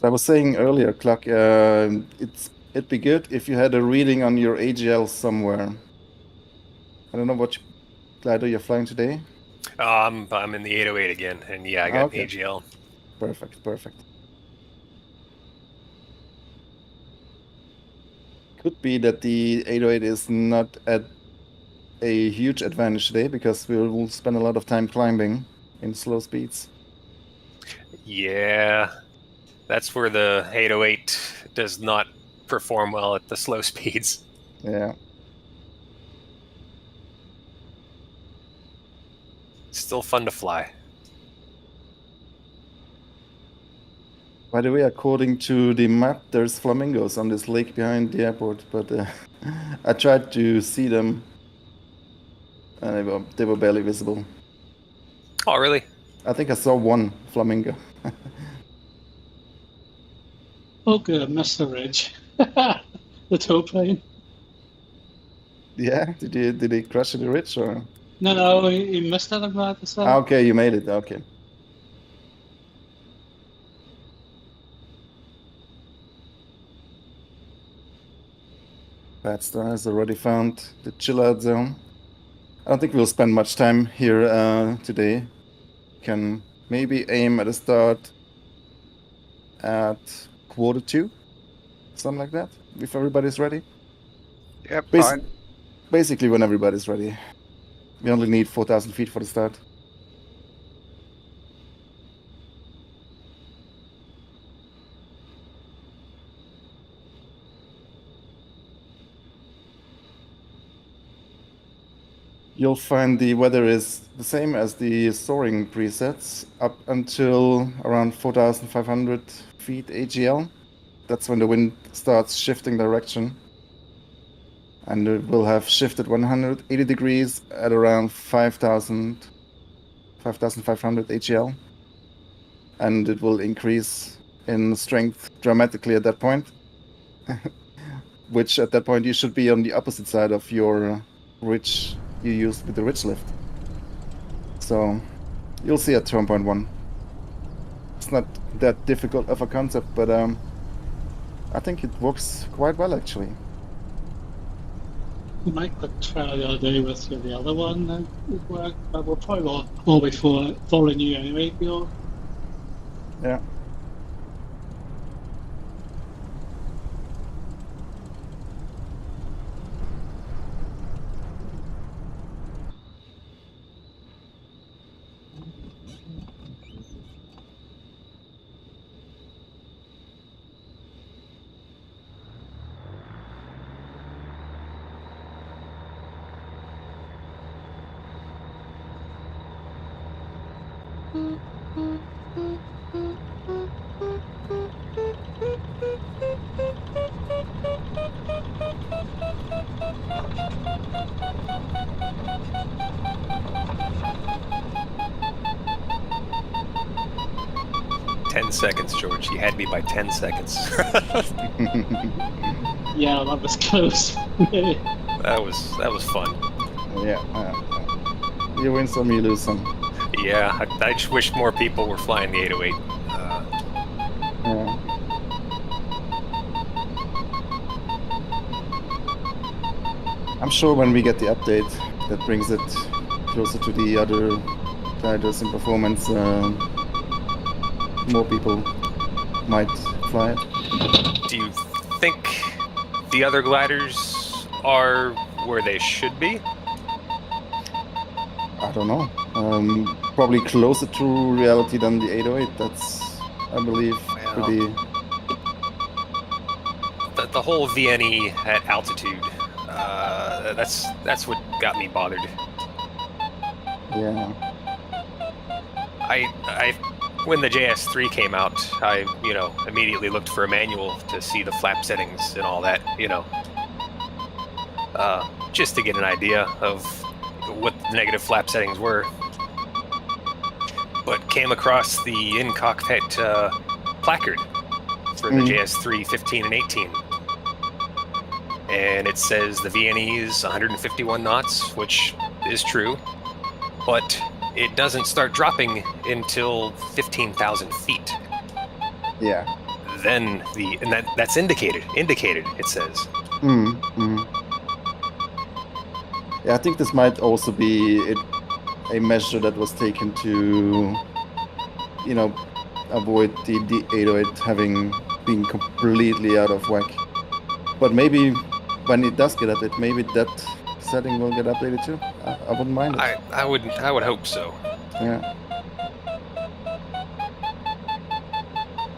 I was saying earlier, Clark, it'd be good if you had a reading on your AGL somewhere. I don't know what glider you're flying today. I'm in the 808 again, and yeah, I got an Okay, AGL. perfect, perfect. Could be that the 808 is not at a huge advantage today because we'll spend a lot of time climbing in slow speeds. Yeah, that's where the 808 does not perform well at the slow speeds. Yeah. Still fun to fly. By the way, according to the map, there's flamingos on this lake behind the airport, but I tried to see them and they were barely visible. Oh, really? I think I saw one flamingo. Oh, good, I missed the ridge. The tow plane. Yeah, did he crash in the ridge or? No, he missed it, I'm glad to say. Okay, you made it. Okay. Bad Star has already found the chill out zone. I don't think we'll spend much time here today. Can maybe aim at a start at 1:45, something like that, if everybody's ready. Yep, Bas- fine. Basically, when everybody's ready. We only need 4,000 feet for the start. You'll find the weather is the same as the soaring presets up until around 4,500 feet AGL. That's when the wind starts shifting direction. And it will have shifted 180 degrees at around 5,500 AGL. And it will increase in strength dramatically at that point. Which at that point you should be on the opposite side of your ridge you used with the ridge lift. So you'll see at 2.1. It's not that difficult of a concept, but I think it works quite well actually. We might quick try the other day with the other one that would work, but we'll probably all be following you anyway, Bill. Yeah. Seconds, George. You had me by 10 seconds. Yeah, that was close. That was fun. Yeah. You win some, you lose some. Yeah, I just wish more people were flying the 808. Yeah. I'm sure when we get the update that brings it closer to the other gliders in performance, more people might fly it. Do you think the other gliders are where they should be? I don't know. Probably closer to reality than the 808. That's, I believe, pretty. The whole VNE at altitude. That's what got me bothered. Yeah. I when the JS3 came out, I immediately looked for a manual to see the flap settings and all that, just to get an idea of what the negative flap settings were. But came across the in-cockpit placard for the JS3 15 and 18. And it says the VNE is 151 knots, which is true, but it doesn't start dropping until 15,000 feet. Yeah. then that's indicated. It says. Yeah, I think this might also be a measure that was taken to, avoid the 808 being completely out of whack. But maybe when it does get updated, maybe that setting will get updated too. I wouldn't mind it. I would hope so. Yeah.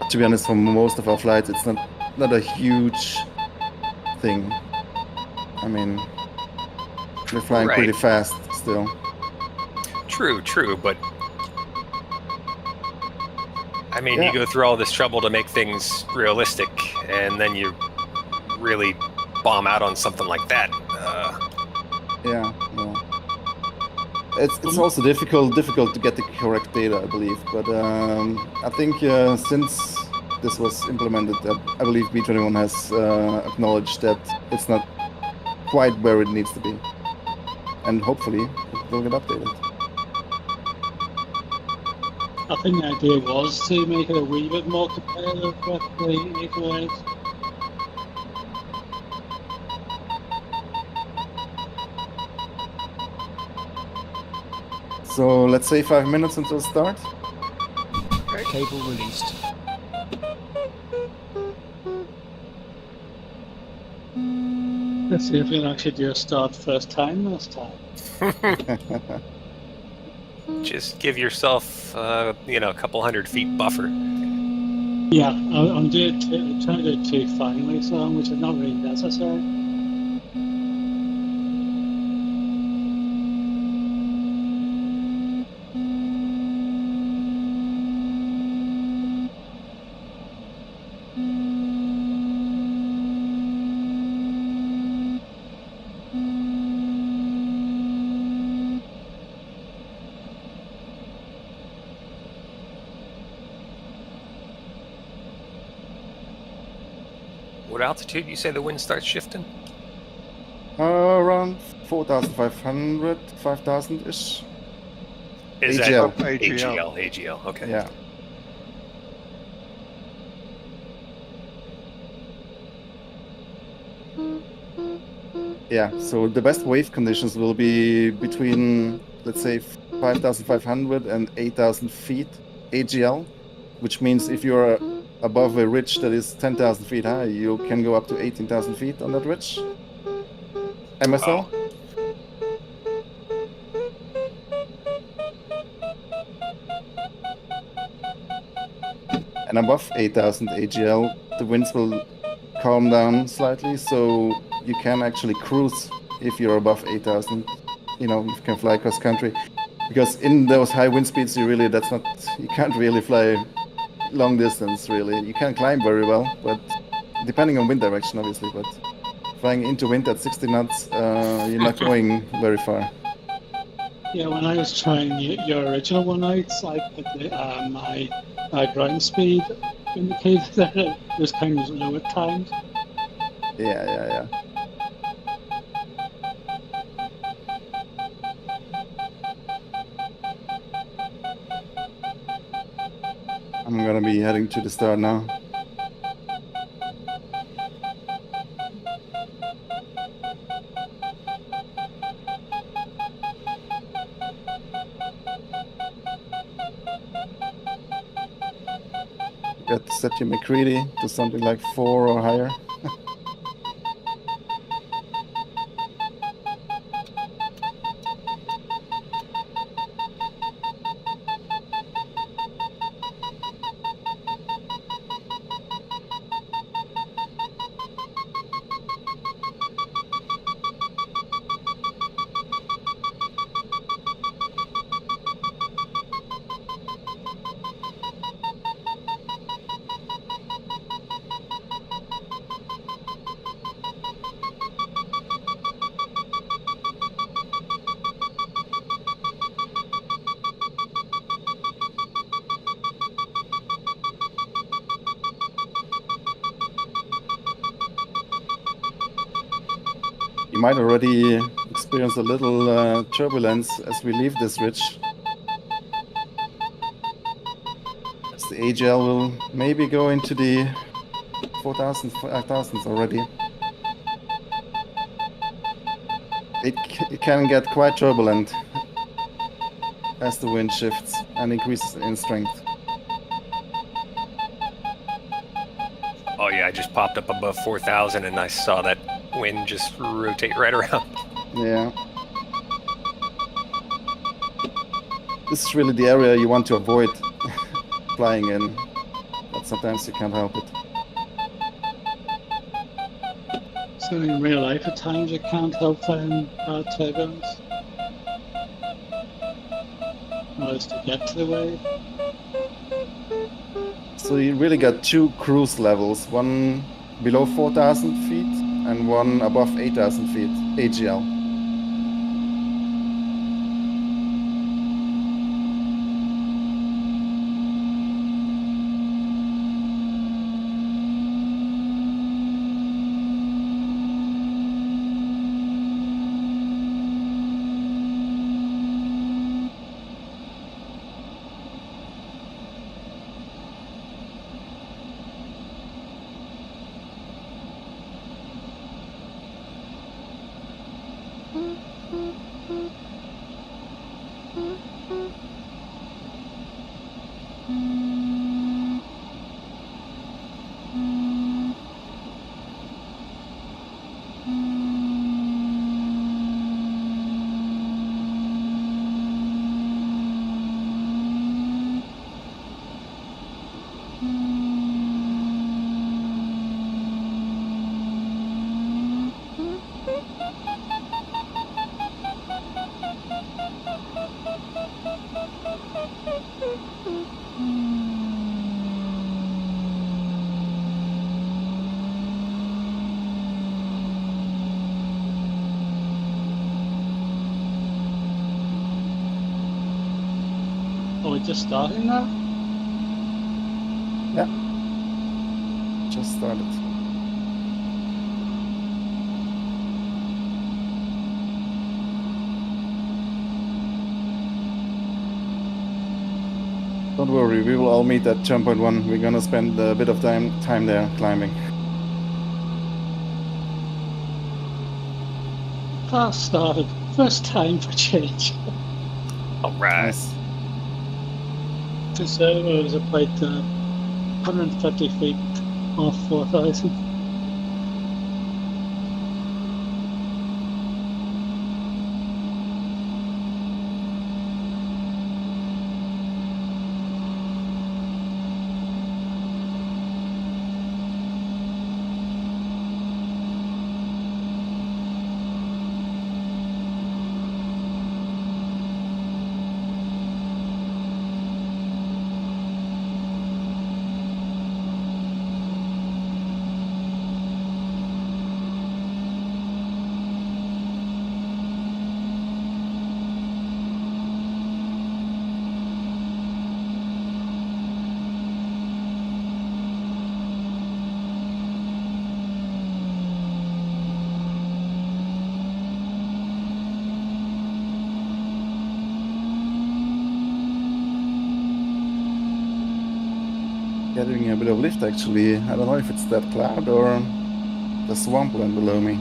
To be honest, for most of our flights, it's not a huge thing. I mean, we're flying pretty fast still. True, but I mean, you go through all this trouble to make things realistic, and then you really bomb out on something like that. Yeah. It's also difficult to get the correct data, I believe. But I think since this was implemented, I believe B21 has acknowledged that it's not quite where it needs to be, and hopefully it will get updated. I think the idea was to make it a wee bit more competitive with the 808. So let's say 5 minutes until start. Cable released. Let's see if we can actually do a start first time this time. Just give yourself, a couple 100 feet buffer. Yeah, I'm trying to do 2 finally, so which is not really necessary. What altitude you say the wind starts shifting? Around 4,500, 5,000-ish. Is AGL. that AGL? Okay. Yeah. Yeah, so the best wave conditions will be between, let's say, 5,500 and 8,000 feet AGL, which means if you're above a ridge that is 10,000 feet high, you can go up to 18,000 feet on that ridge. MSL? Oh. And above 8,000 AGL, the winds will calm down slightly, so you can actually cruise if you're above 8,000. You can fly cross country, because in those high wind speeds, you can't really fly long distance. Really, you can climb very well, but depending on wind direction, obviously. But flying into wind at 60 knots, you're not going very far. Yeah, when I was trying your original one out, I put my ground speed indicated that it was kind of low at times. Yeah. I'm gonna be heading to the start now. Got to set your McCready to something like 4 or higher. You might already experience a little turbulence as we leave this ridge. As the AGL will maybe go into the 4,000, 5,000 already. It can get quite turbulent as the wind shifts and increases in strength. Oh yeah, I just popped up above 4,000 and I saw that wind just rotate right around. Yeah. This is really the area you want to avoid flying in, but sometimes you can't help it. So in real life, at times you can't help flying bad turbulence. Or is to get to the wave. So you really got two cruise levels, one below 4,000 feet and one above 8,000 feet, AGL. Oh, we're just starting now? Yeah. Just started. Don't worry, we will all meet at jump point 1. We're gonna spend a bit of time there climbing. Fast started. First time for change. All right. Nice. The server was about 150 feet off 4,000. Getting a bit of lift actually. I don't know if it's that cloud or the swampland below me.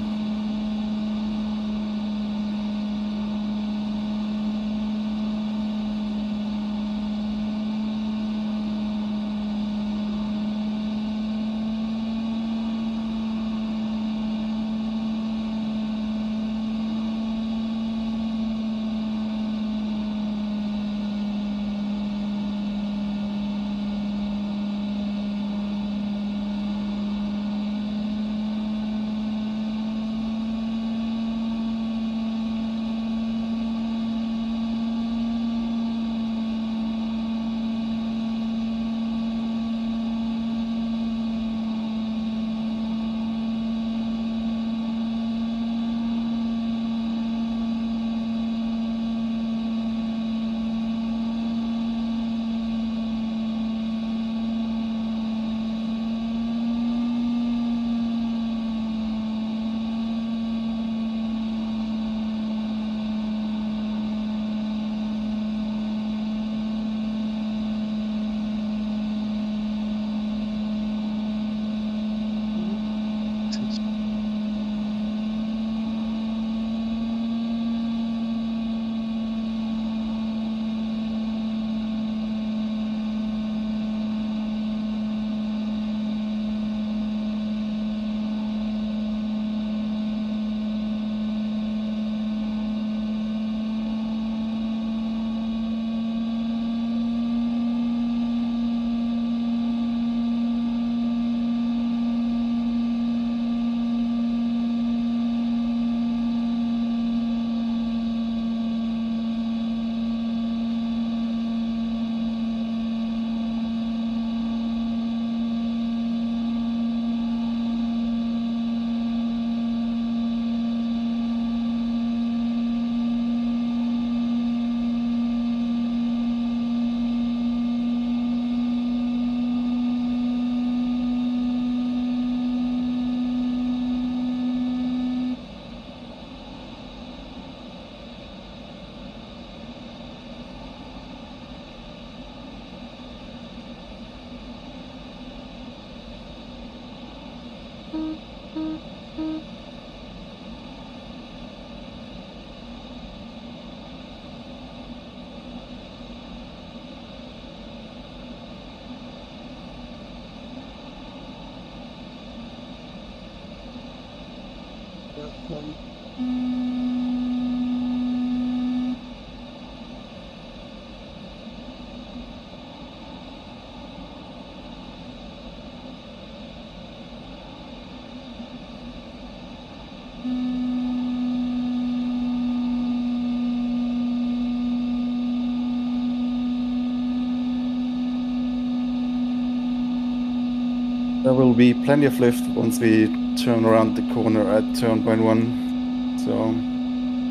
There will be plenty of lift once we turn around the corner at turn point 1. So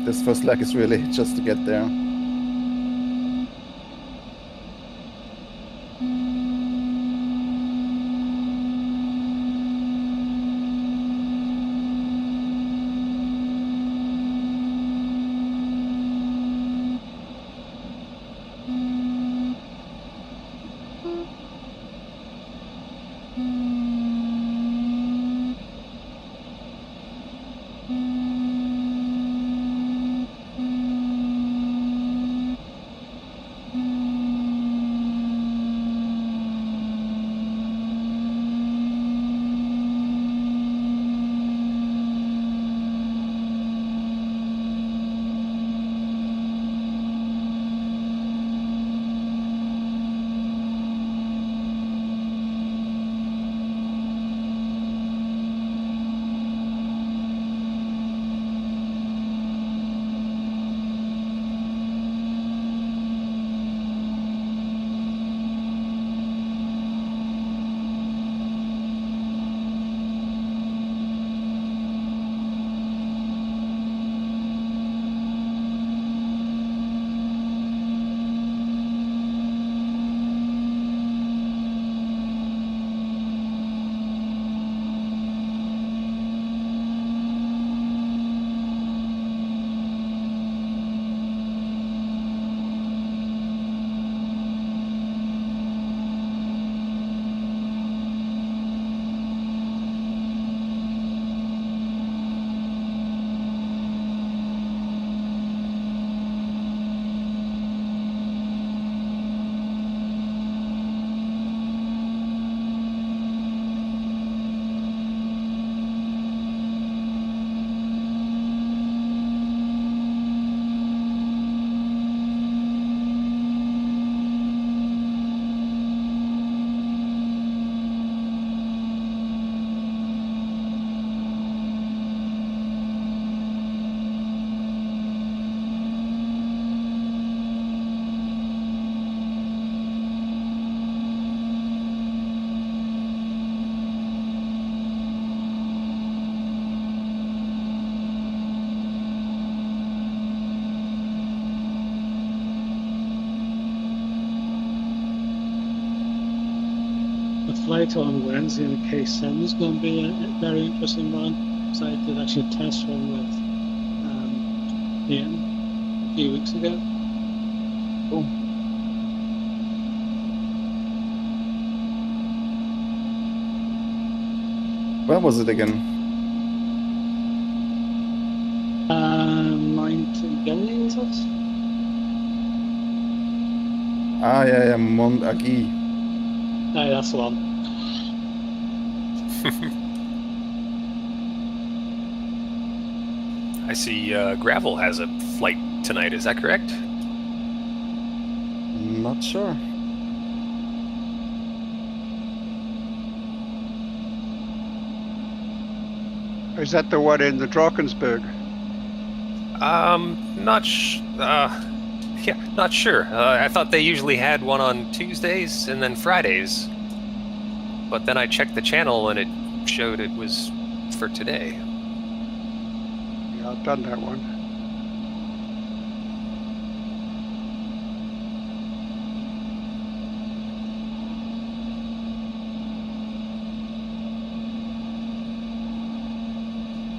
this first leg is really just to get there. The flight on Wednesday in the K7 is going to be a very interesting one. So I did actually a test run with Ian a few weeks ago. Oh. Where was it again? Mount Gilly, is it? Ah, yeah, Mont Agui. No, that's the one. I see Gravel has a flight tonight. Is that correct? Not sure. Is that the one in the Drakensberg? Not sure. I thought they usually had one on Tuesdays and then Fridays. But then I checked the channel and it showed it was for today. Yeah, I've done that one.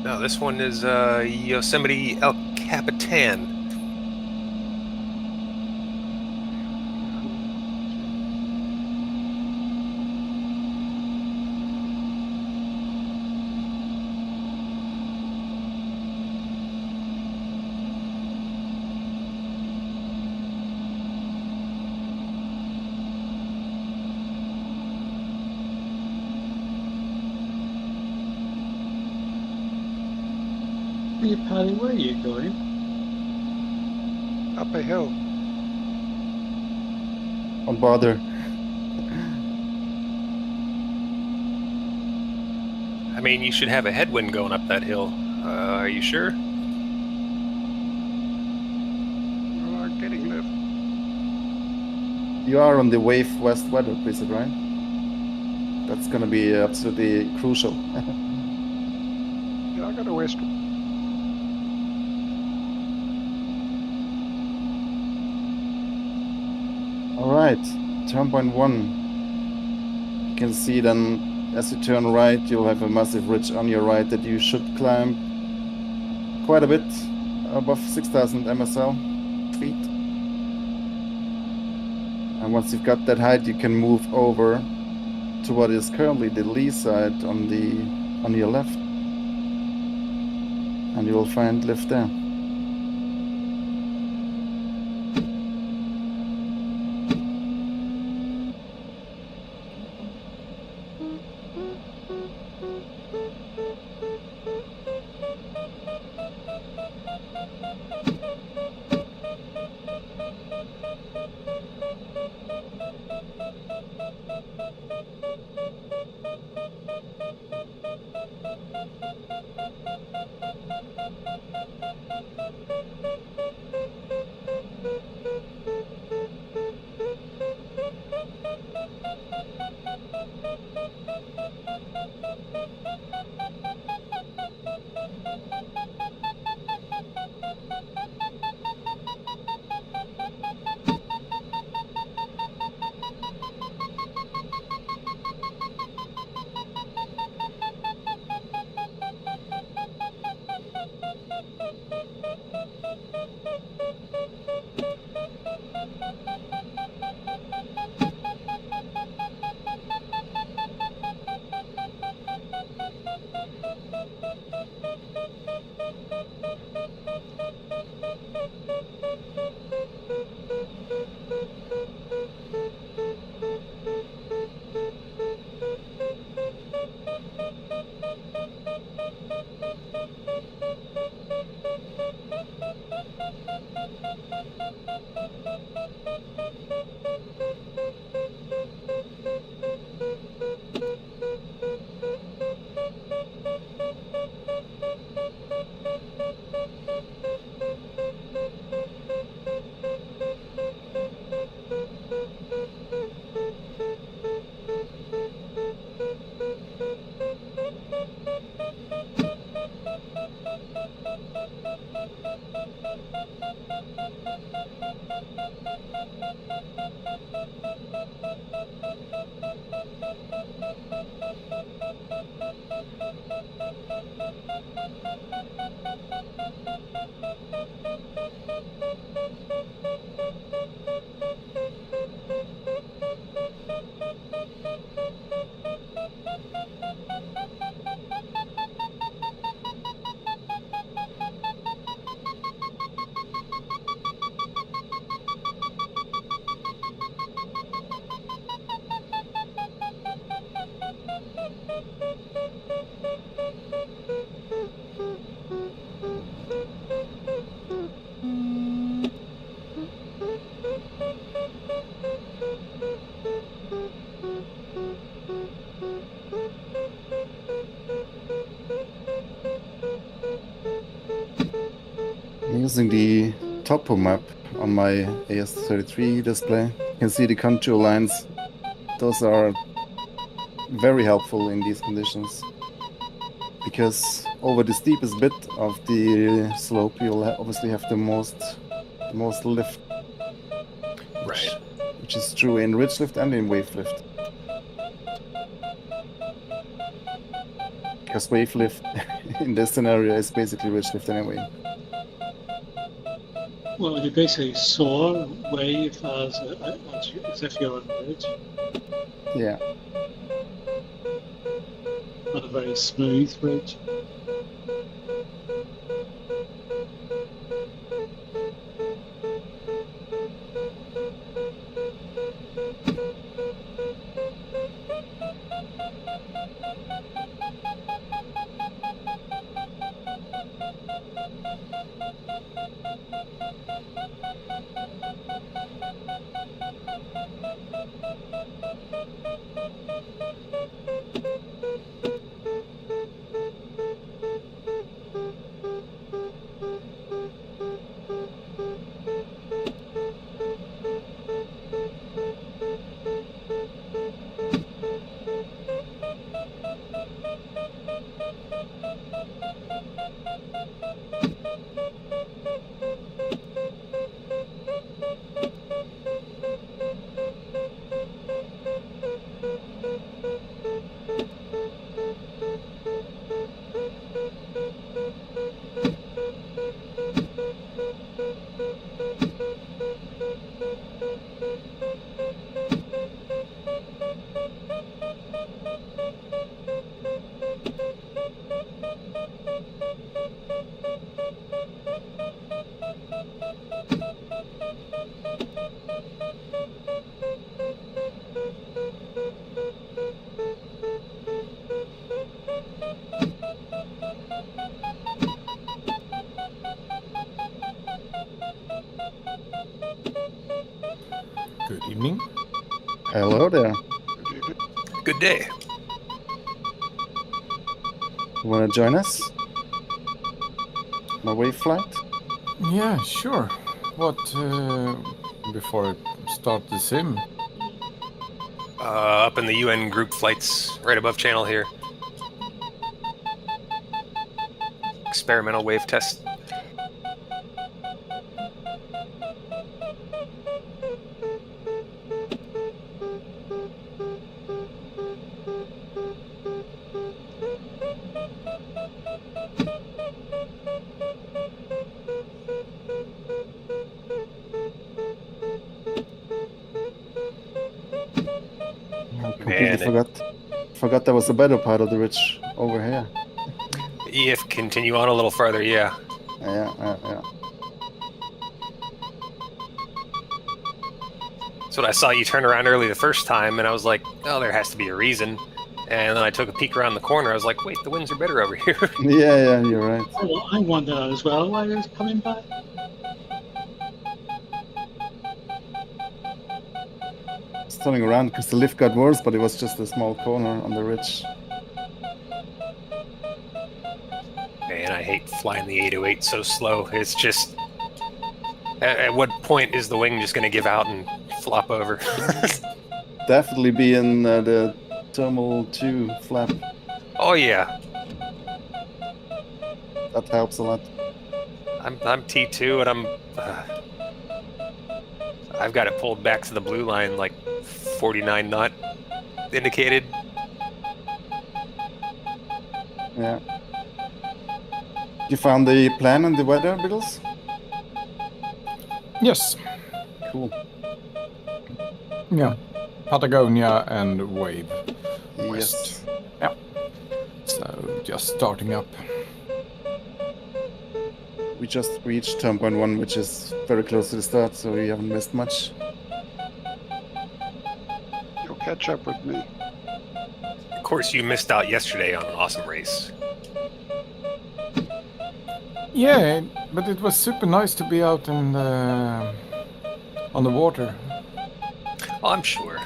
No, this one is Yosemite El Capitan. Hey, Paddy, where are you going? Up a hill. Don't bother. I mean, you should have a headwind going up that hill. Are you sure? Oh, I'm getting lift. You are on the wave west weather, is it right? That's gonna be absolutely crucial. Yeah, I got a west. All right, turn point 1. You can see then as you turn right, you'll have a massive ridge on your right that you should climb quite a bit above 6,000 MSL feet. And once you've got that height, you can move over to what is currently the lee side on your left, and you will find lift there. I'm using the topo map on my AS33 display. You can see the contour lines. Those are very helpful in these conditions, because over the steepest bit of the slope, you'll obviously have the most lift. Right. Which is true in ridge lift and in wave lift. Because wave lift in this scenario is basically ridge lift anyway. Well, you basically soar wave as if you're on a ridge, Yeah. on a very smooth ridge. Good evening. Hello there. Good evening. Good day. You want to join us? My wave flight? Yeah, sure. What, before I start the sim? Up in the UN group flights, right above channel here. Experimental wave test. I completely Man, forgot there was a better part of the ridge over here. if continue on a little farther, yeah. Yeah. So I saw you turn around early the first time, and I was like, oh, there has to be a reason. And then I took a peek around the corner. I was like, wait, the winds are better over here. Yeah, you're right. Oh, I wonder as well why it's coming back. It's turning around because the lift got worse, but it was just a small corner on the ridge. Man, I hate flying the 808 so slow. It's just... At what point is the wing just going to give out and flop over? Definitely be in the thermal 2 flap. Oh, yeah. That helps a lot. I'm T2, and I've got it pulled back to the blue line, like 49 knot indicated. Yeah. You found the plan and the weather, Biggles? Yes. Cool. Yeah. Patagonia and wave. Yes. Yeah. So just starting up. We just reached turn point 1, which is very close to the start, so we haven't missed much. You'll catch up with me. Of course, you missed out yesterday on an awesome race. Yeah, but it was super nice to be out in the, on the water. Oh, I'm sure.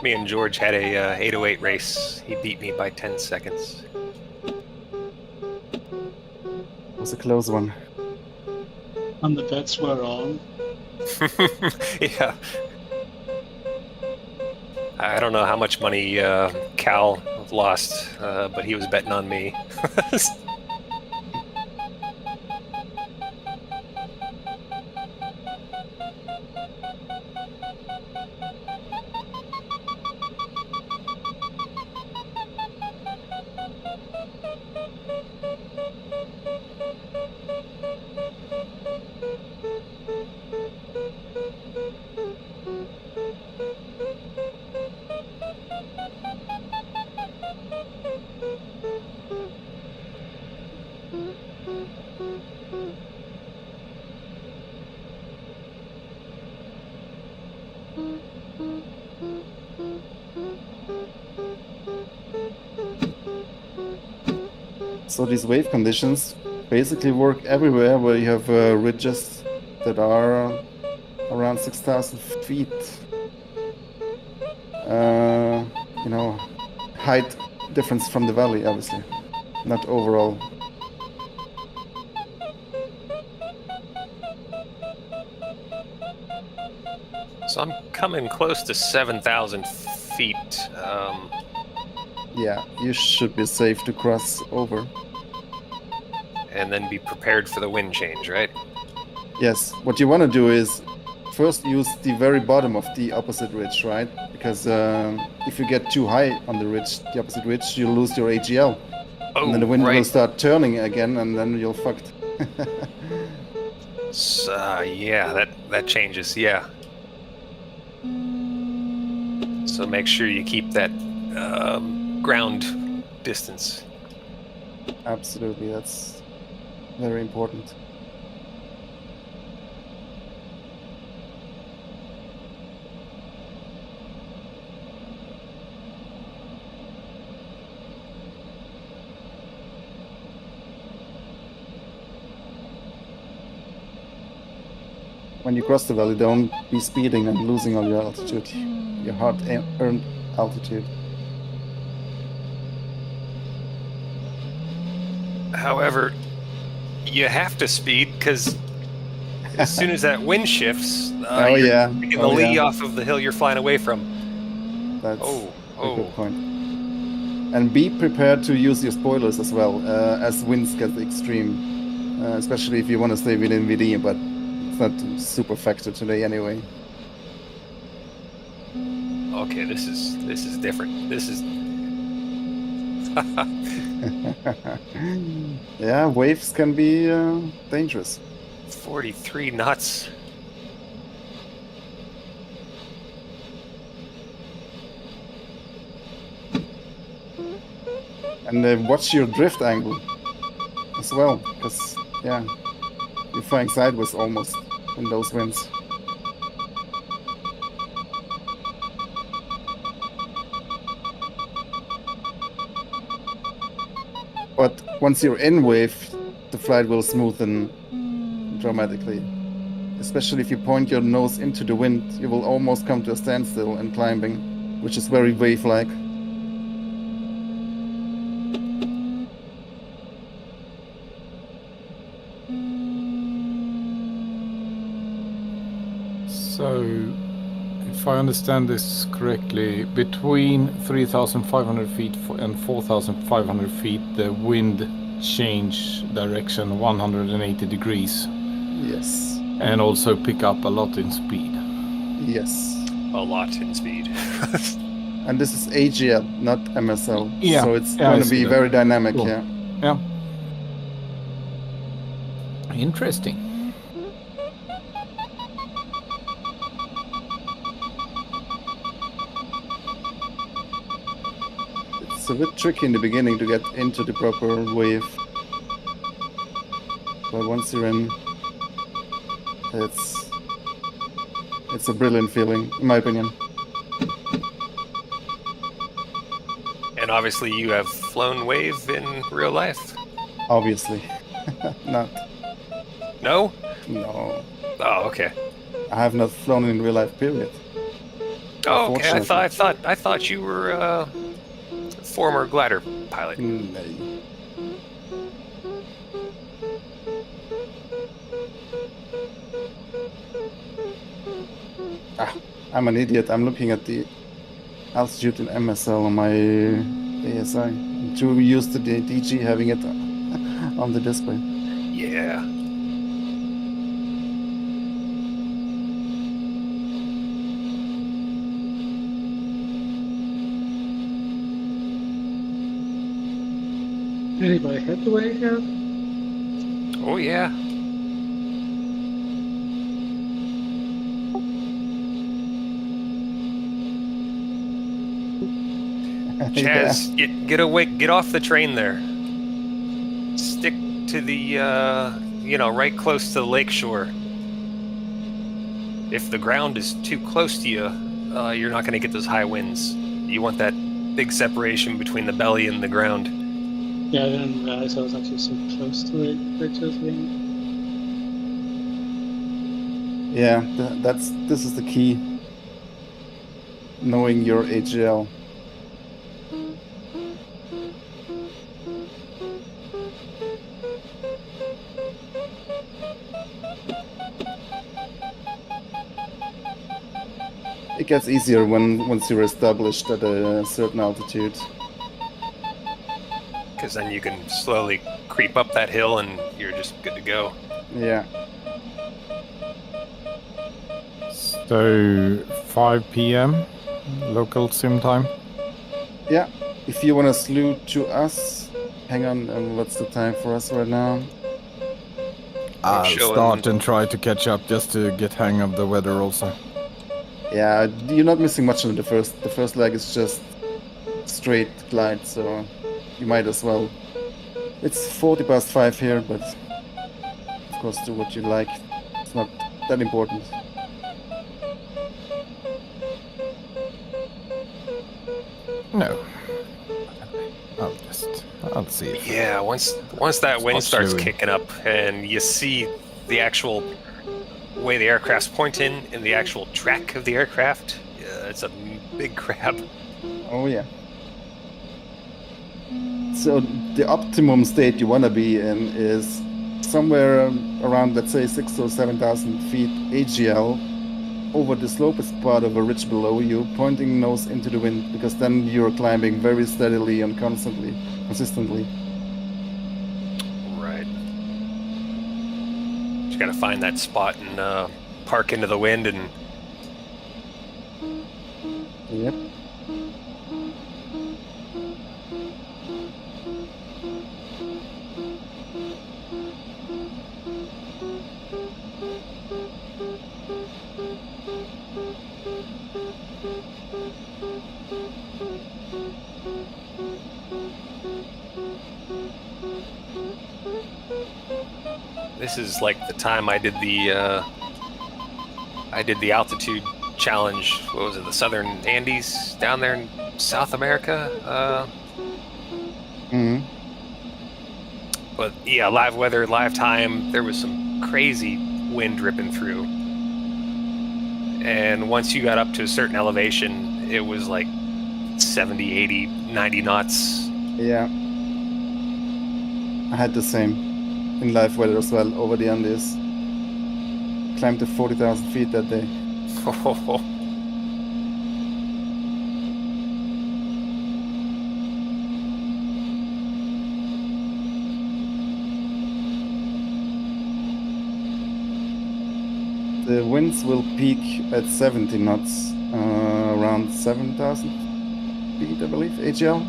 Me and George had a 808 race. He beat me by 10 seconds. It was a close one. And the bets were on. Yeah. I don't know how much money Cal lost, but he was betting on me. So these wave conditions basically work everywhere where you have ridges that are around 6,000 feet. You know, height difference from the valley, obviously, not overall. So I'm coming close to 7,000 feet. Yeah, you should be safe to cross over. And then be prepared for the wind change, right? Yes, what you want to do is first use the very bottom of the opposite ridge, right? Because if you get too high on the ridge, the opposite ridge, you'll lose your AGL. Oh, And then the wind right. will start turning again, and then you're fucked. Yeah, that changes, yeah. So make sure you keep that ground distance. Absolutely, that's very important. When you cross the valley, don't be speeding and losing all your altitude, your hard-earned altitude. However, you have to speed because as soon as that wind shifts, Oh, you're yeah. taking Oh, the lee yeah. off of the hill you're flying away from. That's Oh, a good point. And be prepared to use your spoilers as well, as winds get extreme, especially if you want to stay within VD, but it's not super factor today anyway. Okay, this is different. This is Yeah, waves can be dangerous. 43 knots. And watch your drift angle as well, because, yeah, you're flying sideways almost in those winds. But once you're in wave, the flight will smoothen dramatically. Especially if you point your nose into the wind, you will almost come to a standstill in climbing, which is very wave-like. So, if I understand this correctly, between 3,500 feet and 4,500 feet, the wind change direction 180 degrees. Yes. And also pick up a lot in speed. Yes. A lot in speed. And this is AGL, not MSL. Yeah. So it's Yeah, I going to see be that. very dynamic, Cool. yeah. Yeah. Interesting. It's a bit tricky in the beginning to get into the proper wave. But once you're in, it's a brilliant feeling, in my opinion. And obviously you have flown wave in real life. Obviously. Not. No? No. Oh, okay. I have not flown in real life, period. Oh, okay. I Unfortunately. thought you were a former glider pilot. No. I'm an idiot. I'm looking at the altitude in MSL on my ASI. I'm too used to the DG having it on the display. Yeah. Anybody hit the wave here? Oh, yeah. Chaz, get off the train there. Stick to the, right close to the lakeshore. If the ground is too close to you, you're not going to get those high winds. You want that big separation between the belly and the ground. Yeah, I didn't realize I was actually so close to the pictures being. Yeah, this is the key. Knowing your AGL. It gets easier once you're established at a certain altitude. Because then you can slowly creep up that hill and you're just good to go. Yeah. So 5 p.m. local sim time. Yeah. If you want to slew to us, hang on. What's the time for us right now? I'll showing- start and try to catch up just to get hang of the weather also. Yeah, you're not missing much on the first. The first leg is just straight glide, so you might as well It's 40 past 5 here, but of course do what you like. It's not that important. No. I'll see it. Yeah, once that wind starts kicking up and you see the actual way the aircraft's pointing and the actual track of the aircraft, it's a big crab. Oh yeah. So the optimum state you want to be in is somewhere around, let's say, 6,000 or 7,000 feet AGL over the slopest part of a ridge below you, pointing nose into the wind, because then you're climbing very steadily and consistently. Right. Just gotta find that spot and park into the wind and... Yep. This is like the time I did the altitude challenge. What was it? The Southern Andes down there in South America. But yeah, live weather, live time. There was some crazy wind ripping through, and once you got up to a certain elevation, it was like 70, 80, 90 knots. Yeah. I had the same in live weather as well, over the Andes. Climbed to 40,000 feet that day. The winds will peak at 70 knots, around 7,000 feet, I believe, AGL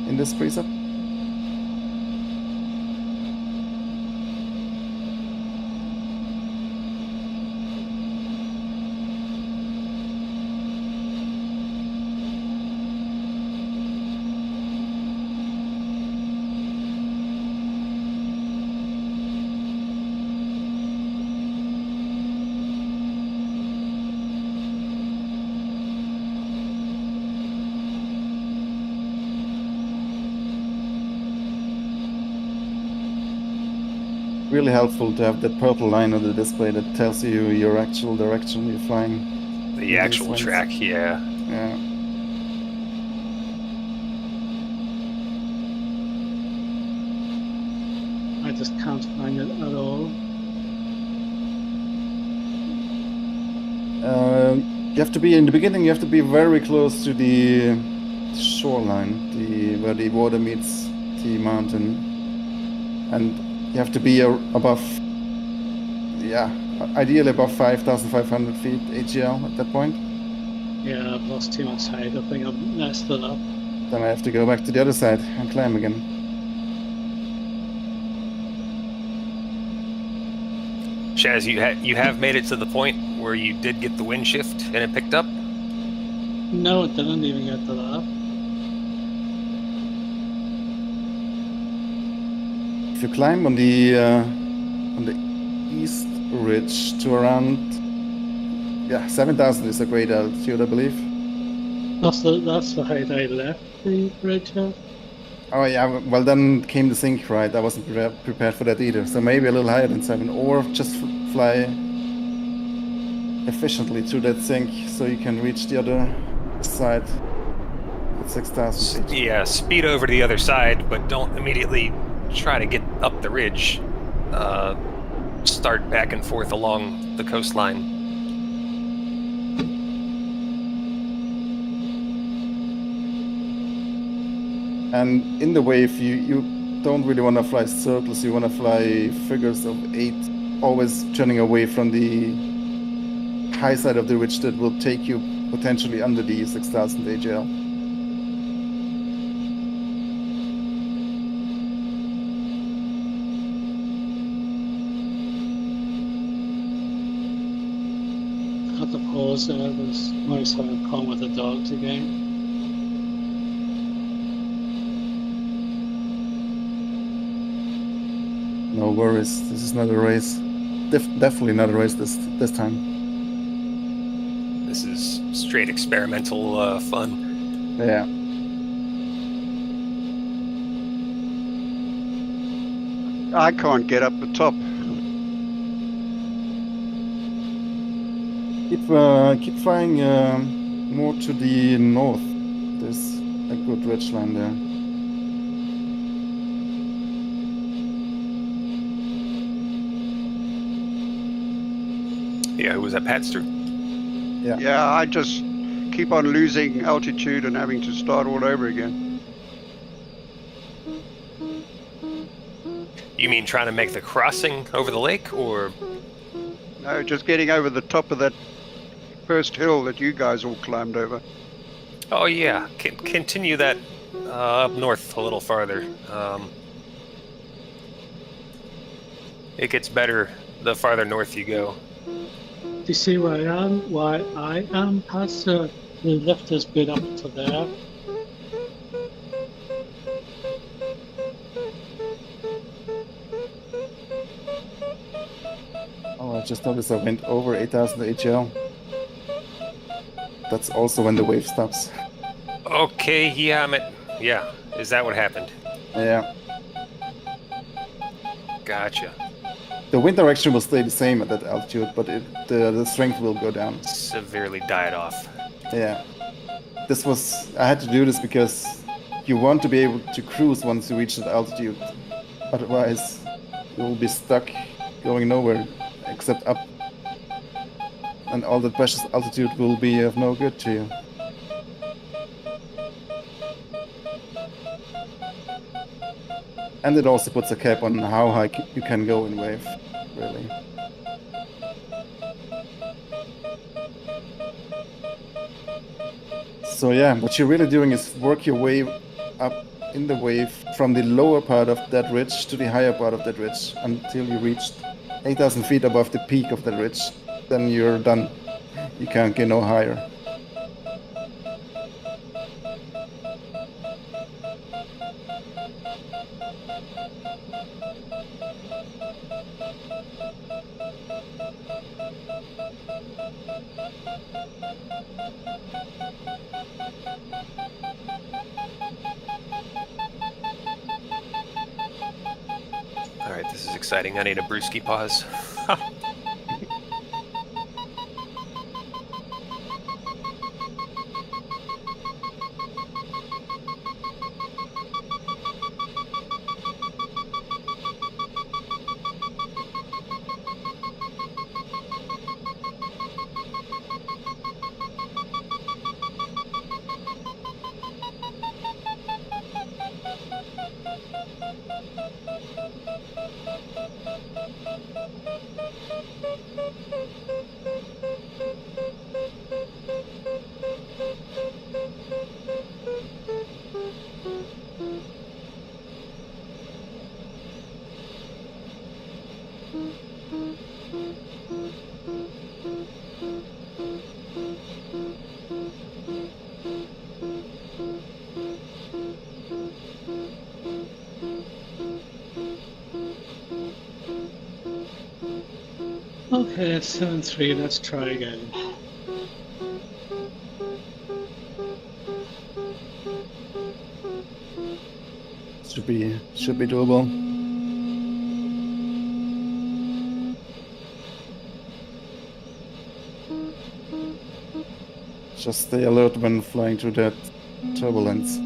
in this preset. Really helpful to have that purple line on the display that tells you your actual direction you're flying. The actual track, yeah. Yeah. I just can't find it at all. You have to be, in the beginning, you have to be very close to the shoreline, where the water meets the mountain. And you have to be above, ideally above 5,500 feet AGL at that point. Yeah, I've lost too much height. I think I've messed it up. Then I have to go back to the other side and climb again. Shaz, you have made it to the point where you did get the wind shift and it picked up? No, it didn't even get to that. If you climb on the east ridge to around 7,000 is a great altitude, I believe. That's the height I left the ridge at. Oh yeah, well then came the sink, right? I wasn't prepared for that either. So maybe a little higher than 7, or just fly efficiently through that sink so you can reach the other side at 6,000 feet. Yeah, speed over to the other side, but don't immediately try to get up the ridge. Start back and forth along the coastline. And in the wave, you don't really want to fly circles, you want to fly figures of 8, always turning away from the high side of the ridge that will take you potentially under the 6,000 AGL. At the pause there, it was nice having fun with the dogs again. No worries. This is not a race. Definitely not a race this time. This is straight experimental fun. Yeah. I can't get up the top. Keep flying more to the north. There's a good ridge line there. Yeah, who was that, Padster? Yeah, I just keep on losing altitude and having to start all over again. You mean trying to make the crossing over the lake, or? No, just getting over the top of that first hill that you guys all climbed over. Oh yeah, continue that up north a little farther. It gets better the farther north you go. Do you see where I am? Why I am past the lift has been up to there. Oh, I just noticed I went over 8,000 HL. That's also when the wave stops. Okay, yeah, is that what happened? Yeah. Gotcha. The wind direction will stay the same at that altitude, but the strength will go down. Severely died off. Yeah. I had to do this because you want to be able to cruise once you reach that altitude. Otherwise, you will be stuck going nowhere except up. And all that precious altitude will be of no good to you. And it also puts a cap on how high you can go in wave, really. So yeah, what you're really doing is work your way up in the wave from the lower part of that ridge to the higher part of that ridge until you reach 8,000 feet above the peak of that ridge. Then you're done. You can't get no higher. Alright, this is exciting. I need a brewski pause. Okay, it's 7-3, let's try again. Should be doable. Just stay alert when flying through that turbulence.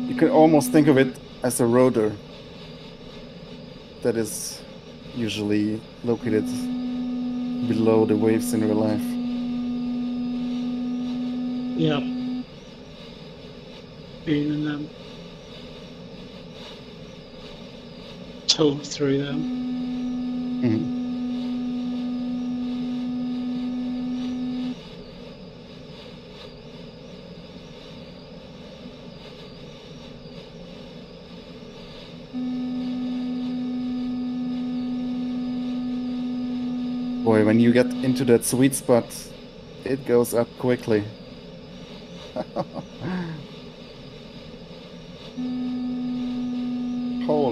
You can almost think of it as a rotor that is usually located below the waves in real life. Yeah. Been in them. Towed through them. Mhm. Boy, when you get into that sweet spot, it goes up quickly.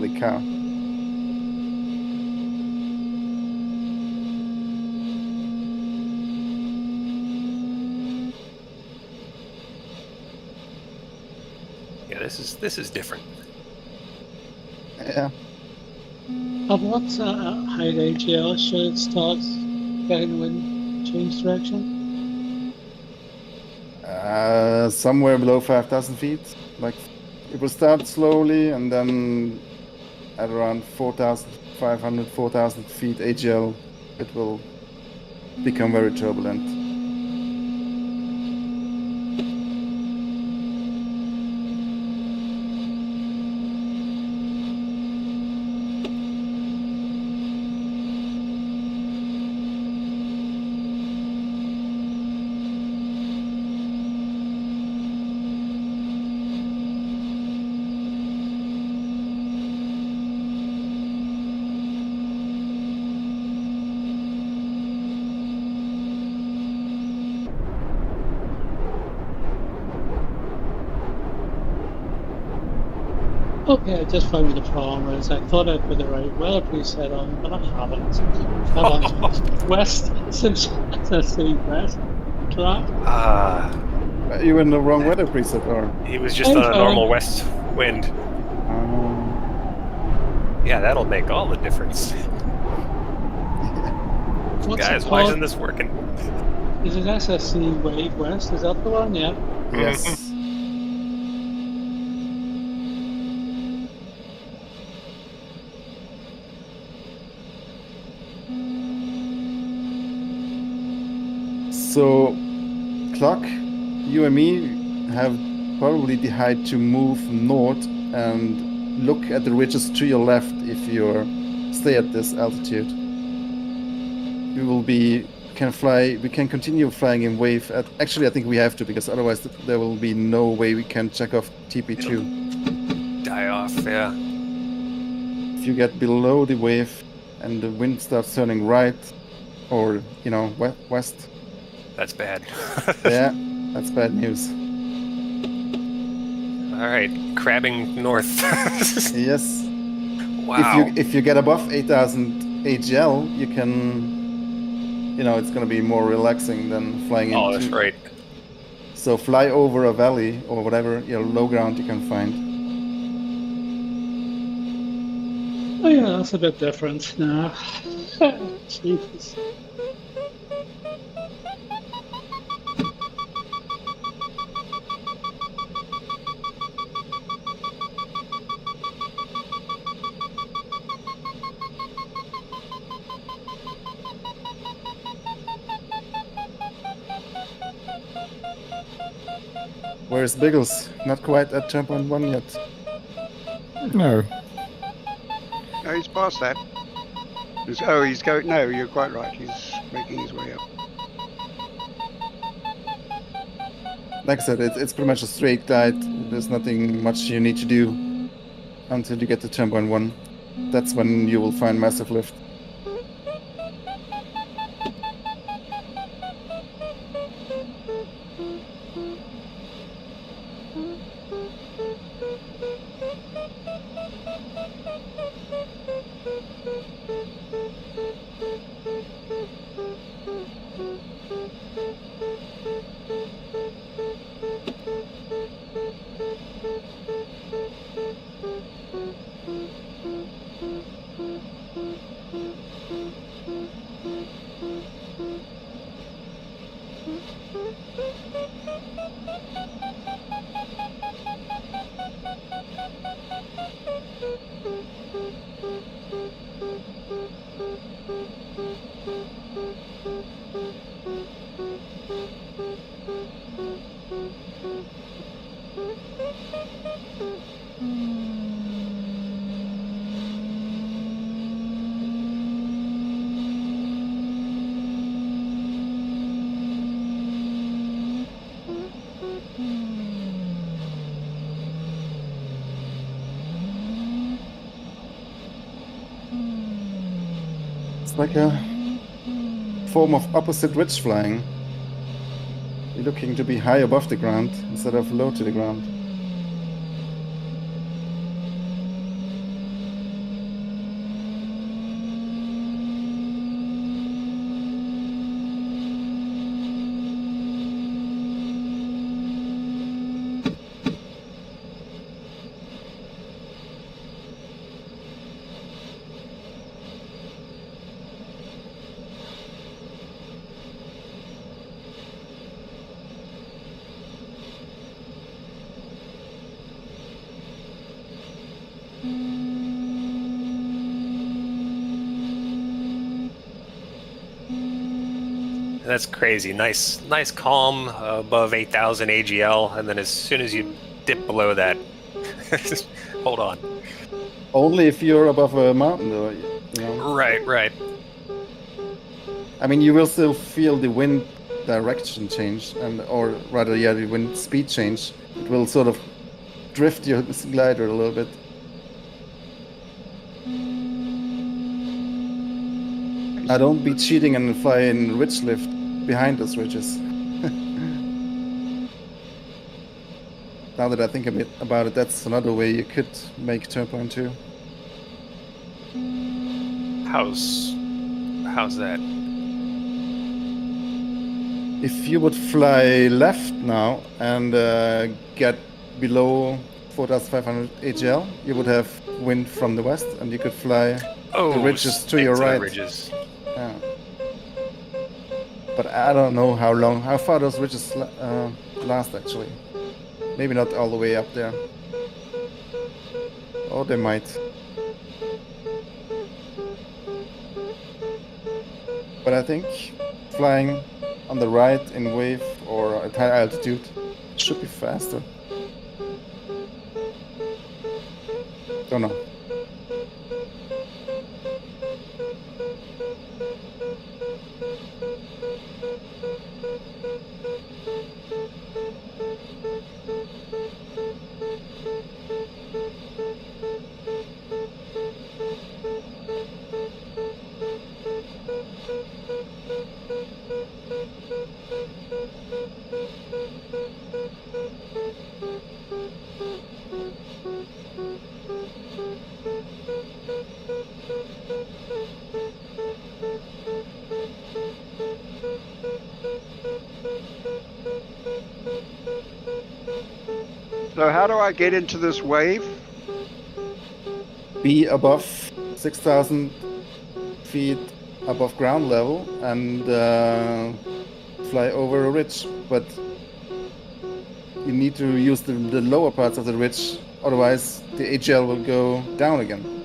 Holy cow. Yeah, this is different. Yeah. At what height AGL should it start getting the wind change direction? Somewhere below 5,000 feet. Like, it will start slowly, and then at around 4,500, 4,000 feet AGL, it will become very turbulent. Okay, I just found the parameters. I thought I put the right weather preset on, but I haven't. I've on west since SSC west. Track. You in the wrong weather preset, or? He was just on a normal west wind. Yeah, that'll make all the difference. Guys, why isn't this working? Is it SSC wave west? Is that the one? Yeah. Yes. So, Clock, you and me have probably the height to move north and look at the ridges to your left if you stay at this altitude. We can continue flying in wave. Actually, I think we have to, because otherwise there will be no way we can check off TP2. It'll die off, yeah. If you get below the wave and the wind starts turning right, or, west, that's bad. yeah, that's bad news. All right, crabbing north. Yes. Wow. If you get above 8,000 AGL, you can, it's going to be more relaxing than flying into. Oh, that's right. So fly over a valley or whatever, low ground you can find. Oh yeah, that's a bit different now. Jesus. Where's Biggles? Not quite at 10.1 yet. No. No, he's past that. He's going. No, you're quite right. He's making his way up. Like I said, it's pretty much a straight glide. There's nothing much you need to do until you get to 10.1. That's when you will find massive lift. It's like a form of opposite ridge flying. You're looking to be high above the ground instead of low to the ground. That's crazy. Nice calm above 8,000 AGL, and then as soon as you dip below that, hold on. Only if you're above a mountain, though. You know. Right. I mean, you will still feel the wind direction change, or rather, yeah, the wind speed change. It will sort of drift your glider a little bit. I don't be cheating and fly in ridge lift behind those ridges. Now that I think a bit about it, that's another way you could make turn point 2. How's that? If you would fly left now and get below 4,500 AGL, you would have wind from the west, and you could fly the ridges to your right. Ridges. Yeah. But I don't know how far those ridges last actually. Maybe not all the way up there. Oh, they might. But I think flying on the right in wave or at high altitude should be faster. Don't know. So how do I get into this wave? Be above 6,000 feet above ground level and fly over a ridge, but you need to use the lower parts of the ridge, otherwise the AGL will go down again.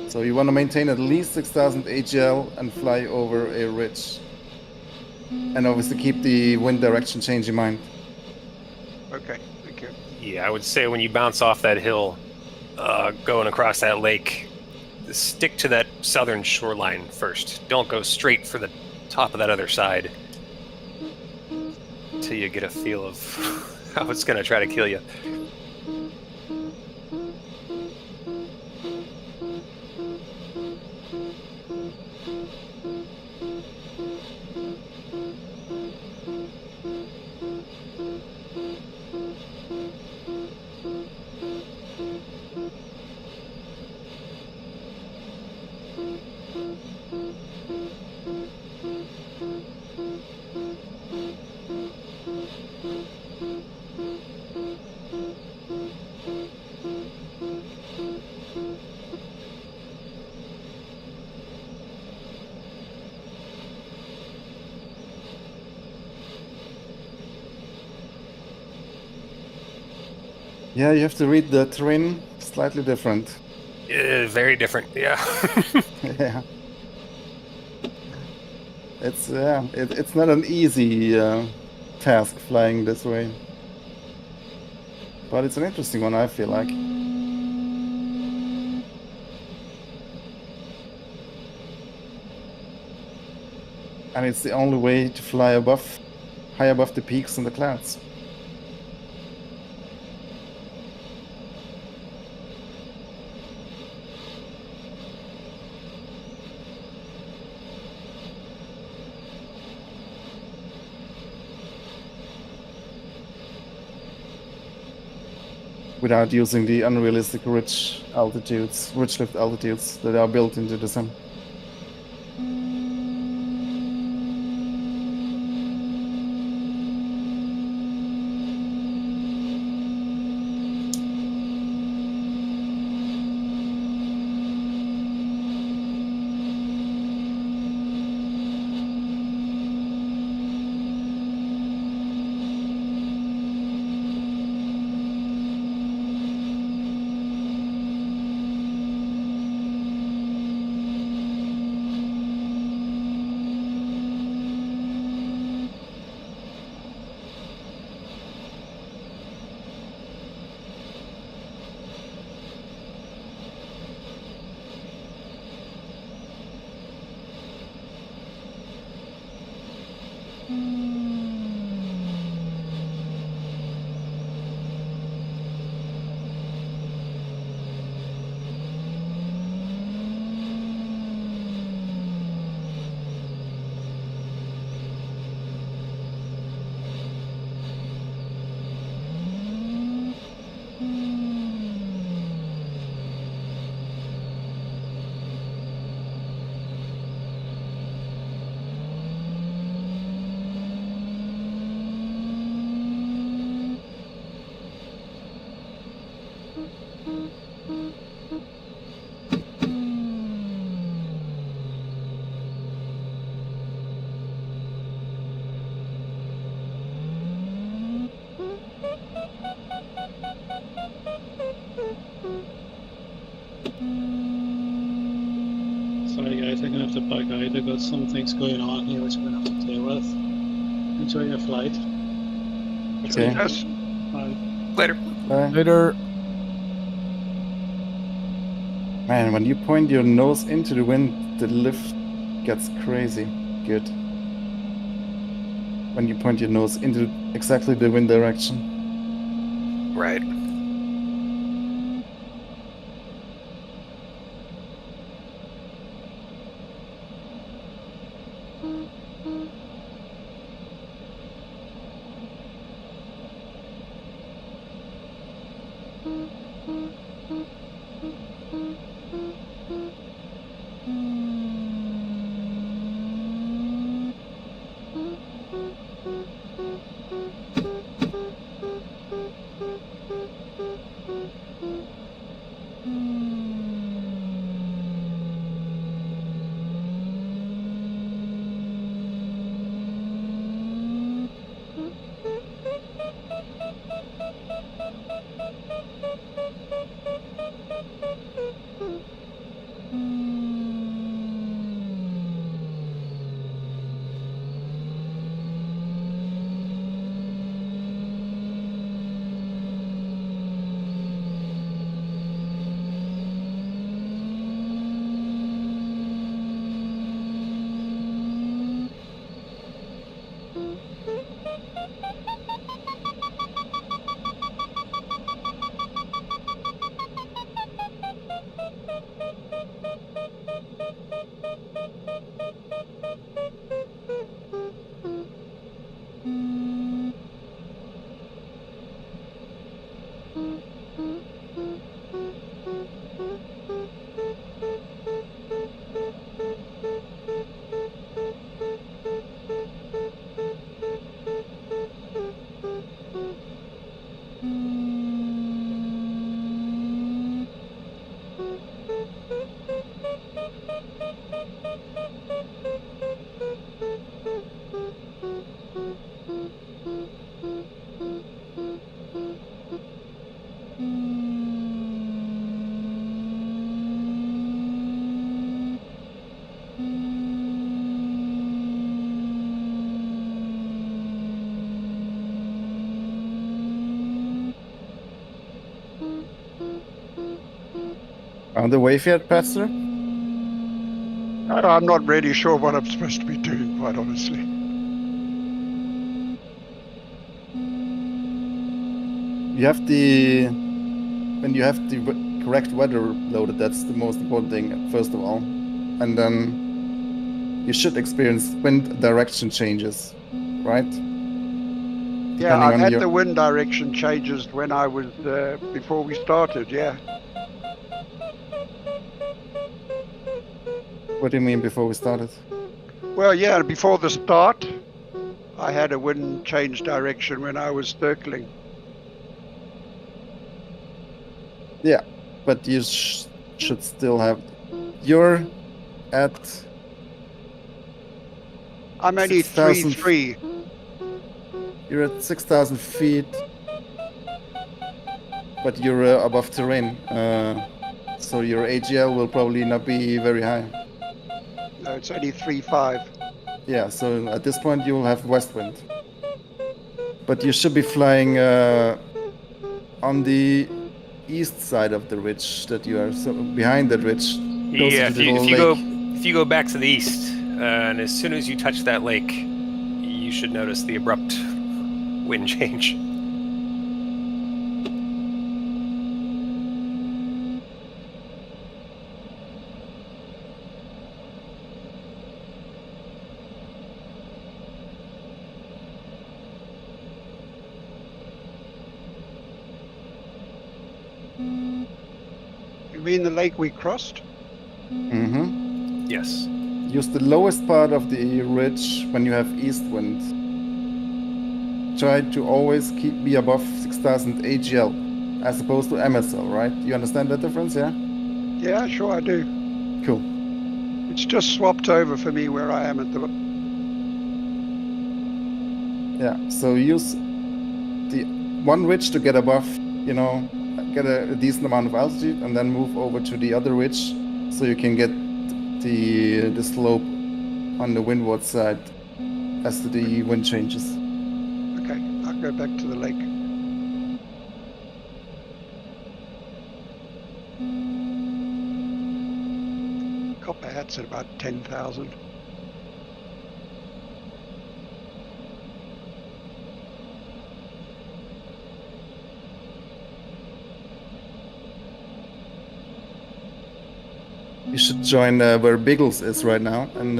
So you want to maintain at least 6,000 AGL and fly over a ridge. And obviously keep the wind direction change in mind. Okay, thank you. Yeah, I would say when you bounce off that hill, going across that lake, stick to that southern shoreline first. Don't go straight for the top of that other side till you get a feel of how it's going to try to kill you. Yeah, you have to read the terrain slightly different. Very different, yeah. Yeah. It's not an easy task flying this way. But it's an interesting one, I feel like. And it's the only way to fly high above the peaks and the clouds. Without using the unrealistic ridge lift altitudes that are built into the sim. sorry guys, I'm gonna have to bug out. I've got some things going on here which I'm gonna have to deal with. Enjoy your flight. Okay. Yes. Bye. Later. Later. Man, when you point your nose into the wind, the lift gets crazy good. When you point your nose into exactly the wind direction. Right. On the wave yet, Pastor? I'm not really sure what I'm supposed to be doing, quite honestly. You have when you have the correct weather loaded, that's the most important thing, first of all. And then you should experience wind direction changes, right? Yeah, I've on had your- the wind direction changes when I was, before we started, yeah. What do you mean before we started? Well, yeah, before the start, I had a wind change direction when I was circling. Yeah, but you should still have. You're at. I'm only 6,000 3-3. You're at 6,000 feet, but you're above terrain, so your AGL will probably not be very high. No, it's only 3-5. Yeah, so at this point you will have west wind, but you should be flying on the east side of the ridge that you are, so behind that ridge. Yeah, to the if little you go back to the east, and as soon as you touch that lake, you should notice the abrupt wind change. You mean the lake we crossed? Mm-hmm. Yes. Use the lowest part of the ridge when you have east wind. Try to always be above 6,000 AGL as opposed to MSL, right? You understand that difference, yeah? Yeah, sure I do. Cool. It's just swapped over for me where I am at the moment. Yeah, so use the one ridge to get above, get a decent amount of altitude, and then move over to the other ridge so you can get the slope on the windward side as the wind changes. Okay, I'll go back to the lake. Copper hat's at about 10,000. You should join where Biggles is right now and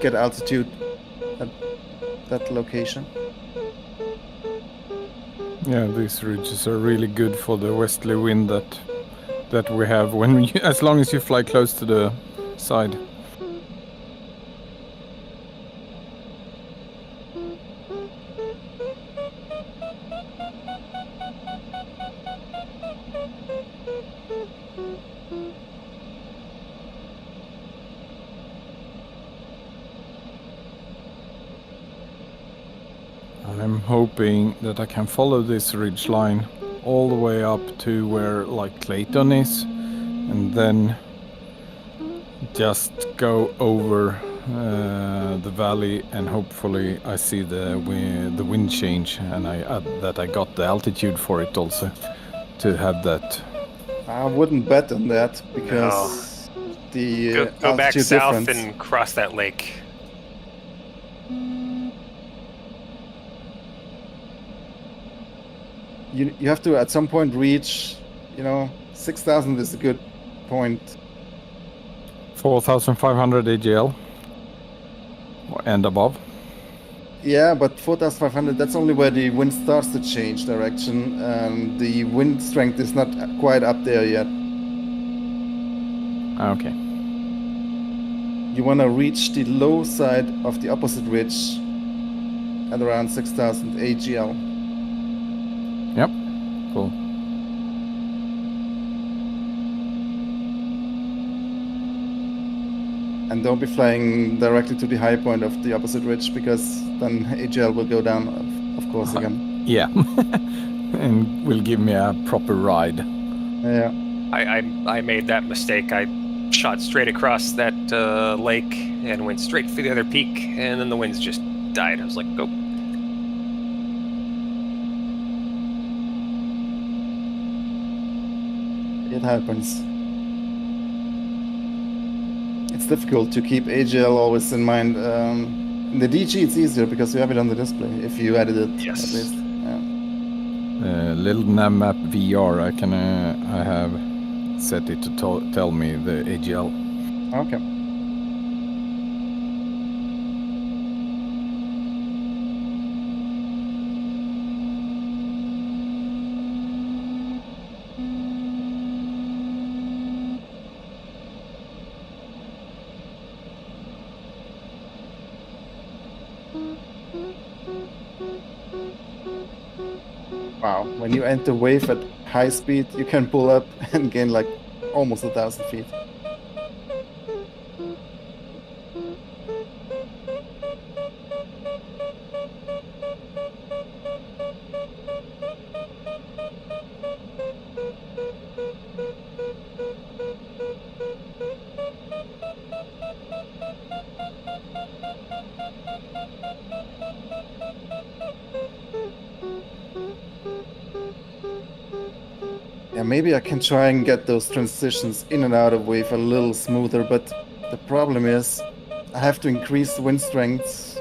get altitude at that location. Yeah, these ridges are really good for the westerly wind that we have when as long as you fly close to the side. I'm hoping that I can follow this ridge line all the way up to where like Clayton is, and then just go over the valley, and hopefully I see the wind change, and that I got the altitude for it also to have that. I wouldn't bet on that because the go back altitude south difference. and cross that lake. You have to at some point reach, 6,000 is a good point. 4,500 AGL and above. Yeah, but 4,500, that's only where the wind starts to change direction, and the wind strength is not quite up there yet. Okay. You want to reach the low side of the opposite ridge at around 6,000 AGL. Yep. Cool. And don't be flying directly to the high point of the opposite ridge, because then AGL will go down, of course, again. Yeah. And will give me a proper ride. Yeah. I made that mistake. I shot straight across that lake and went straight for the other peak, and then the winds just died. I was like, go. It happens. It's difficult to keep AGL always in mind. In the DG it's easier because you have it on the display if you added it. Yes. At least. Yeah. Little Navmap VR, I have set it to tell me the AGL. Okay. Wow, when you enter wave at high speed, you can pull up and gain like almost 1,000 feet. Yeah, maybe I can try and get those transitions in and out of wave a little smoother, but the problem is I have to increase the wind strength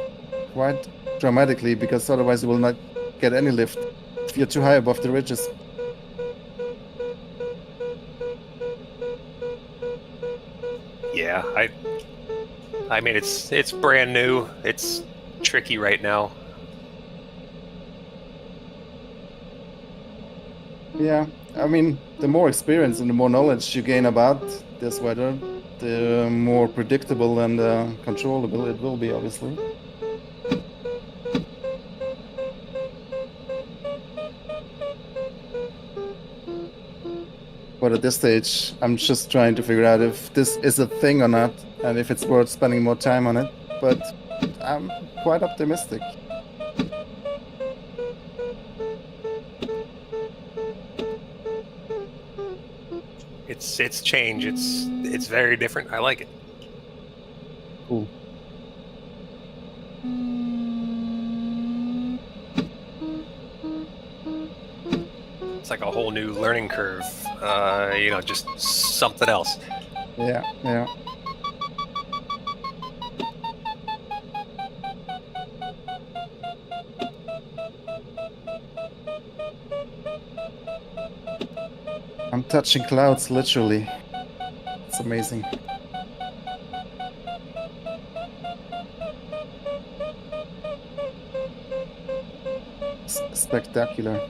quite dramatically, because otherwise you will not get any lift if you're too high above the ridges. Yeah, I mean it's brand new. It's tricky right now. Yeah, I mean, the more experience and the more knowledge you gain about this weather, the more predictable and controllable it will be, obviously. But at this stage, I'm just trying to figure out if this is a thing or not, and if it's worth spending more time on it. But I'm quite optimistic. It's change. It's very different. I like it. Cool. It's like a whole new learning curve. Just something else. Yeah, yeah. I'm touching clouds, literally. It's amazing. Spectacular.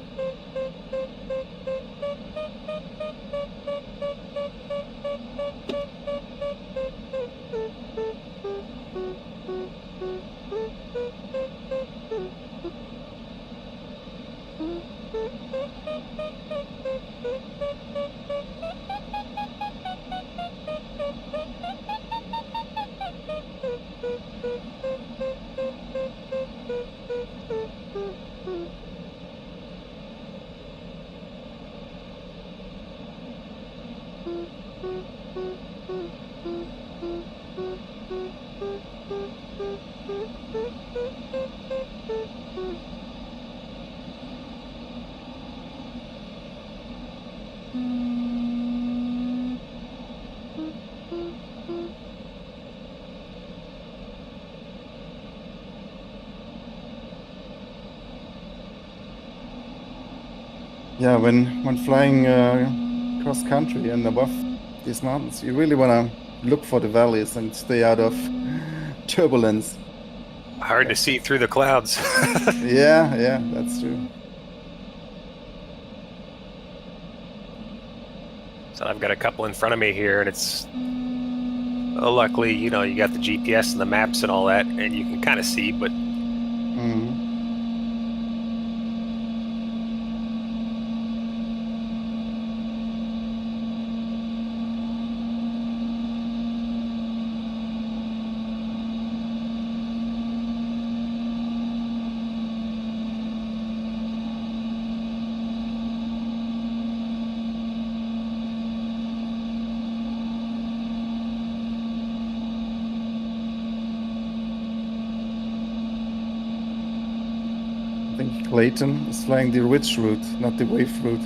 Yeah, when flying cross country and above these mountains, you really want to look for the valleys and stay out of turbulence. Hard to see through the clouds. Yeah, that's true. So I've got a couple in front of me here, and it's luckily, you got the GPS and the maps and all that, and you can kind of see, but I think Clayton is flying the ridge route, not the wave route.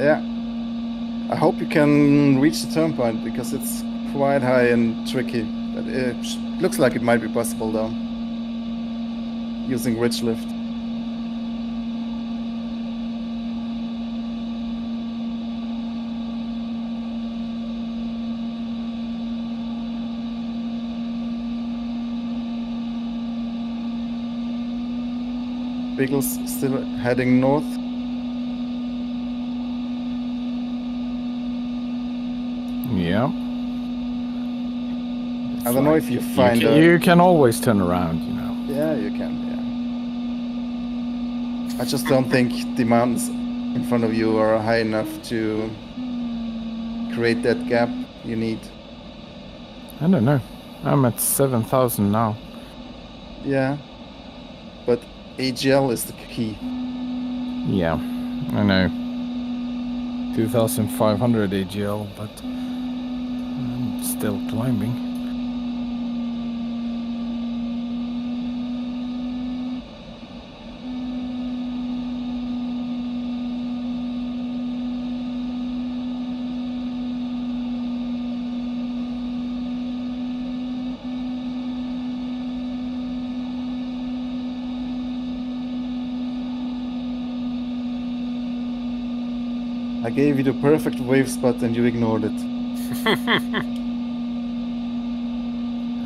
Yeah. I hope you can reach the turn point because it's quite high and tricky. But it looks like it might be possible though. Using ridge lift. Beagle's still heading north. Yeah. I don't know if you find you can always turn around, Yeah, you can, yeah. I just don't think the mountains in front of you are high enough to create that gap you need. I don't know. I'm at 7,000 now. Yeah. But AGL is the key. Yeah, I know. 2,500 AGL, but I'm still climbing. I gave you the perfect wave spot and you ignored it.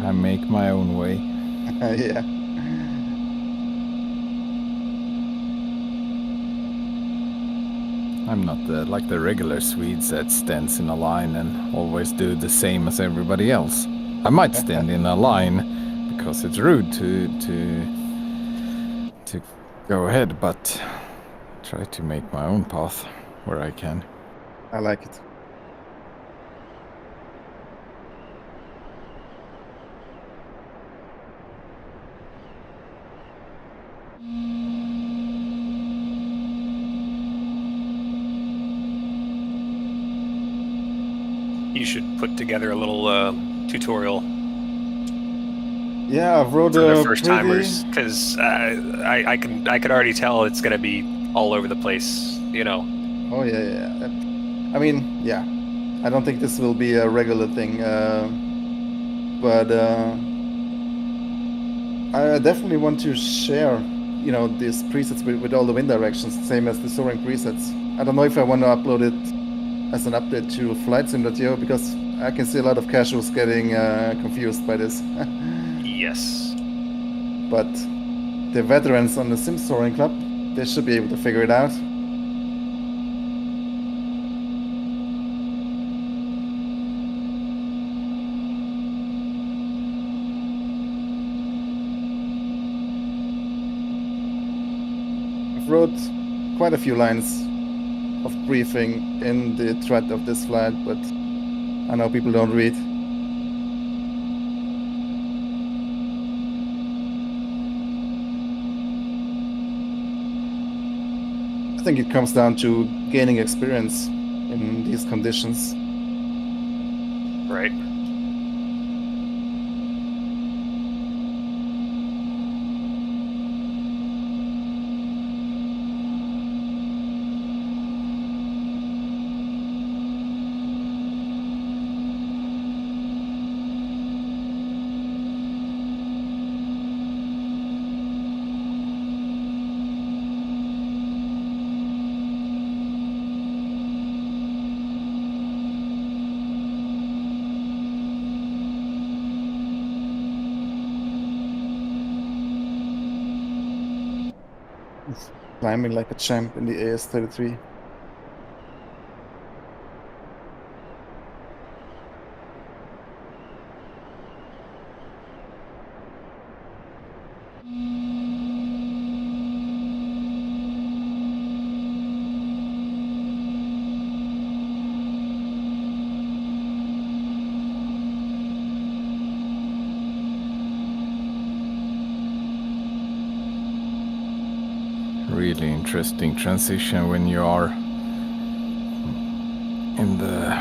I make my own way. Yeah. I'm not like the regular Swedes that stands in a line and always do the same as everybody else. I might stand in a line because it's rude to go ahead, but try to make my own path where I can. I like it. you should put together a little tutorial Yeah, I've rode for the a first pretty... timers, because I could already tell it's gonna be all over the place, you know. Oh yeah. I mean, yeah. I don't think this will be a regular thing, but I definitely want to share, you know, these presets with all the wind directions, same as the Soaring presets. I don't know if I want to upload it as an update to Flight Sim.io, because I can see a lot of casuals getting confused by this. Yes. But the veterans on the Sim Soaring Club, they should be able to figure it out. I've wrote quite a few lines of briefing in the thread of this flight, but I know people don't read. I think it comes down to gaining experience in these conditions. Right. Climbing like a champ in the AS-33. Really interesting transition when you are in the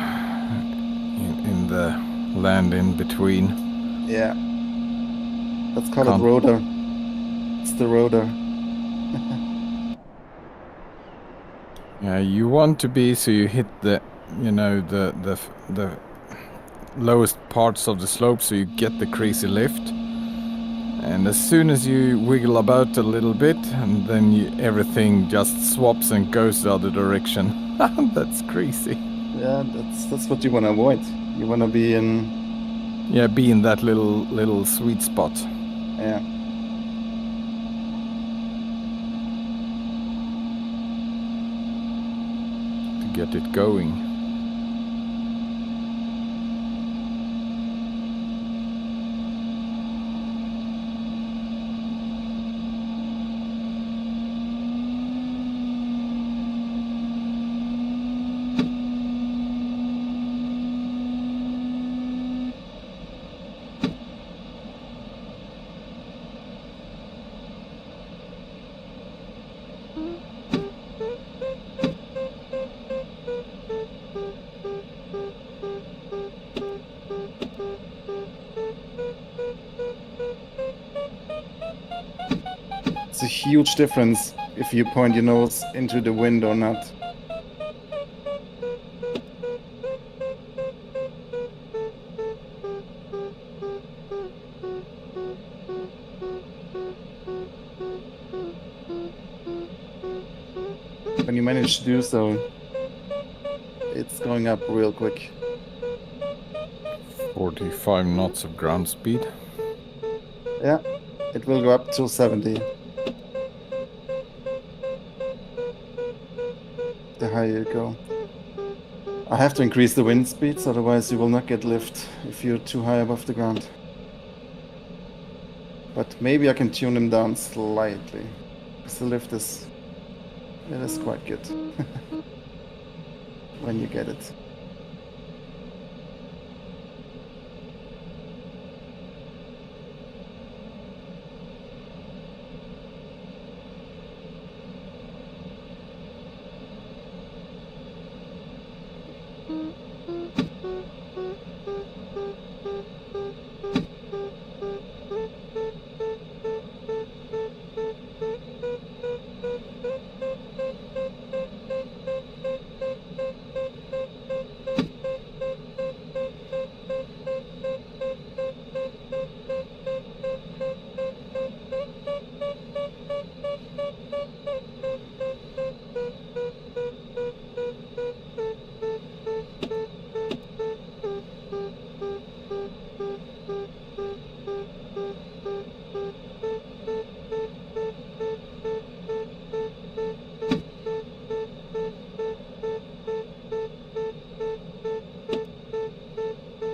land in between. Yeah. Let's call it rotor. It's the rotor. Yeah, you want to be so you hit the, you know, the lowest parts of the slope so you get the crazy lift. And as soon as you wiggle about a little bit, and then everything just swaps and goes the other direction. That's crazy. Yeah, that's what you want to avoid. You want to be in... Yeah, be in that little sweet spot. Yeah. To get it going. It's a huge difference if you point your nose into the wind or not. When you manage to do so, it's going up real quick. 45 knots of ground speed. Yeah, it will go up to 70. The higher you go. I have to increase the wind speeds, otherwise you will not get lift if you're too high above the ground. But maybe I can tune them down slightly, because the lift is quite good when you get it.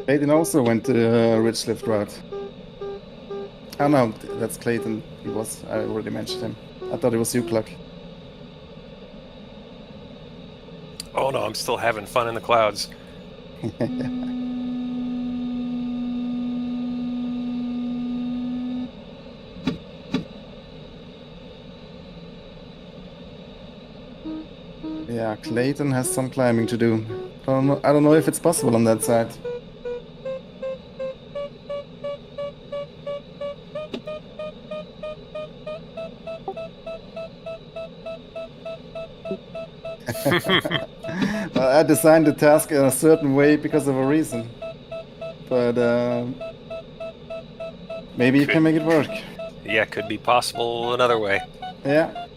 Clayton also went to the ridge lift route. Oh no, that's Clayton. I already mentioned him. I thought it was you, Cluck. Oh no, I'm still having fun in the clouds. Yeah, Clayton has some climbing to do. I don't know if it's possible on that side. Well, I designed the task in a certain way because of a reason. But maybe you can make it work. Yeah, could be possible another way. Yeah.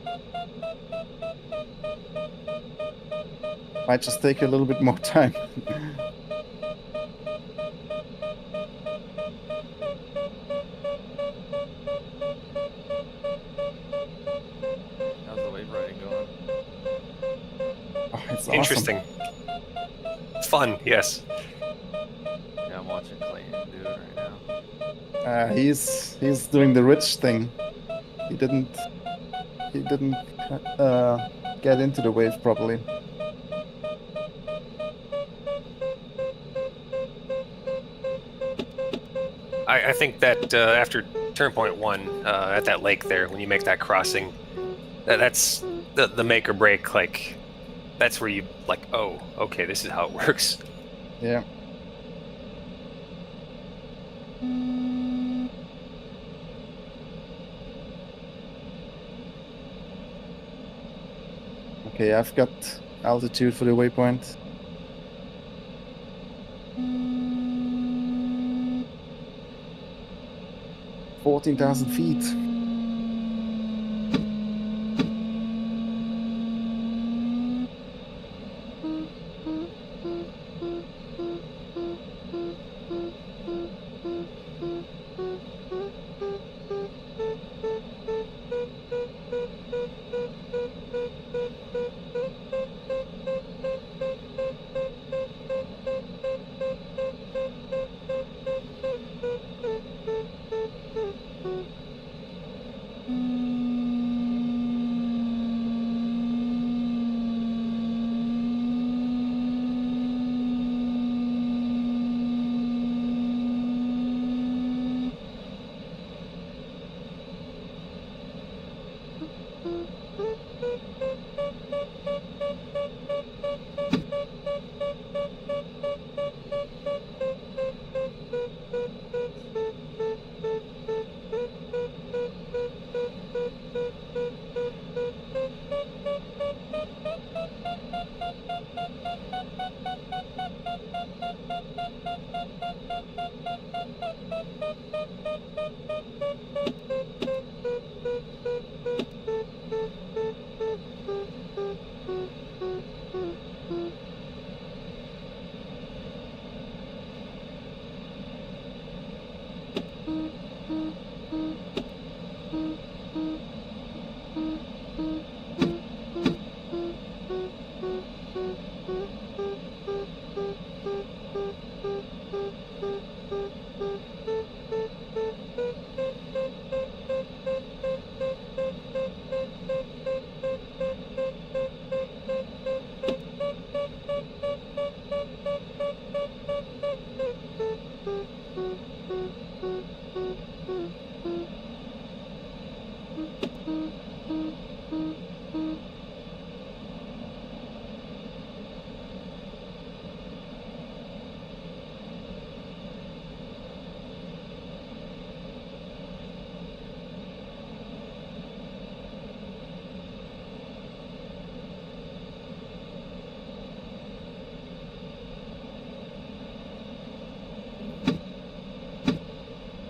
Might just take a little bit more time. How's the wave riding going? Oh, it's awesome. Interesting. Fun, yes. Yeah, I'm watching Clayton do it right now. He's doing the rich thing. He didn't get into the wave properly. I think that after turn point 1 at that lake there, when you make that crossing, that's the make or break. Like, that's where you like, oh, okay, this is how it works. Yeah. Okay, I've got altitude for the waypoint. $14,000 feet.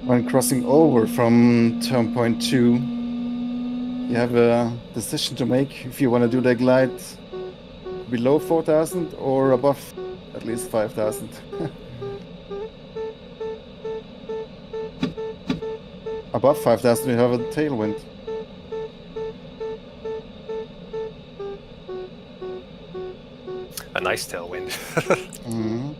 When crossing over from turn point 2, you have a decision to make if you want to do the glide below 4,000 or above at least 5,000. Above 5,000 you have a tailwind. A nice tailwind. Mhm.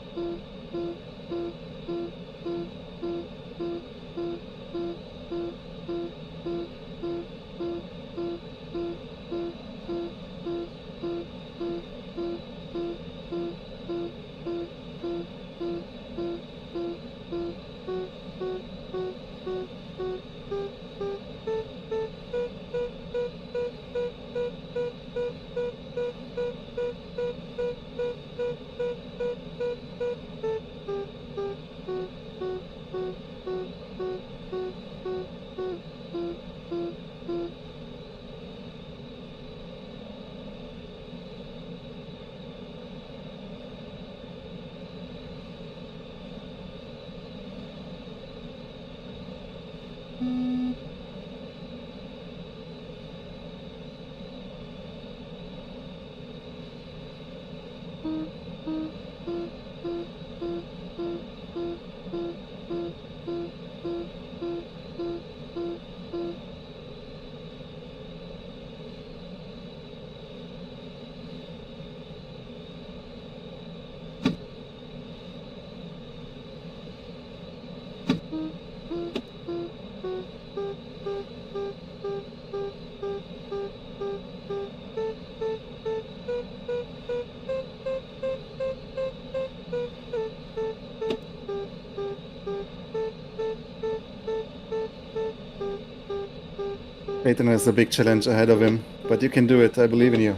Clayton has a big challenge ahead of him, but you can do it. I believe in you.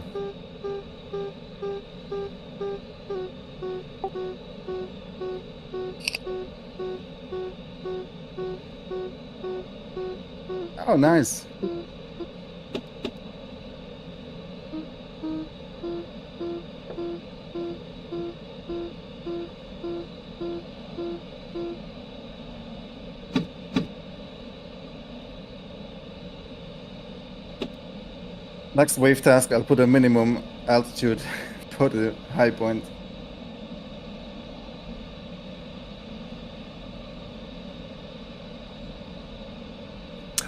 Oh, nice. Next wave task, I'll put a minimum altitude for the high point.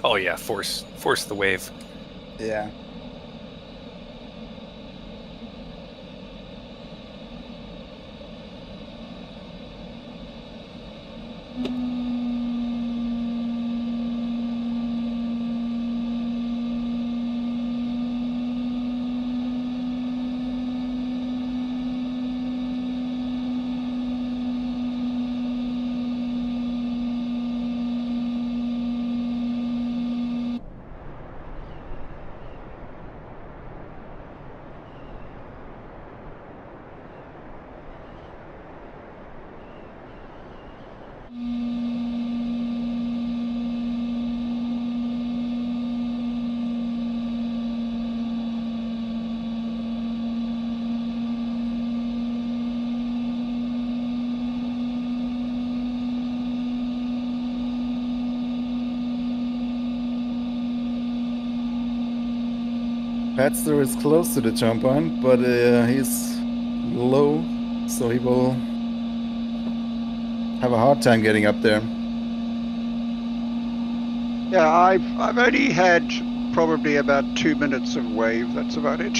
Oh yeah, force the wave. Yeah. Padster is close to the turn point, but he's low, so he will have a hard time getting up there. Yeah, I've only had probably about 2 minutes of wave. That's about it.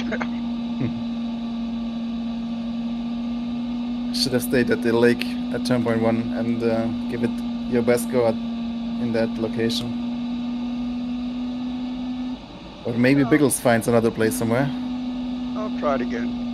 Should have stayed at the lake at turn point 1 and give it your best go at in that location. Or maybe Biggles finds another place somewhere. I'll try it again.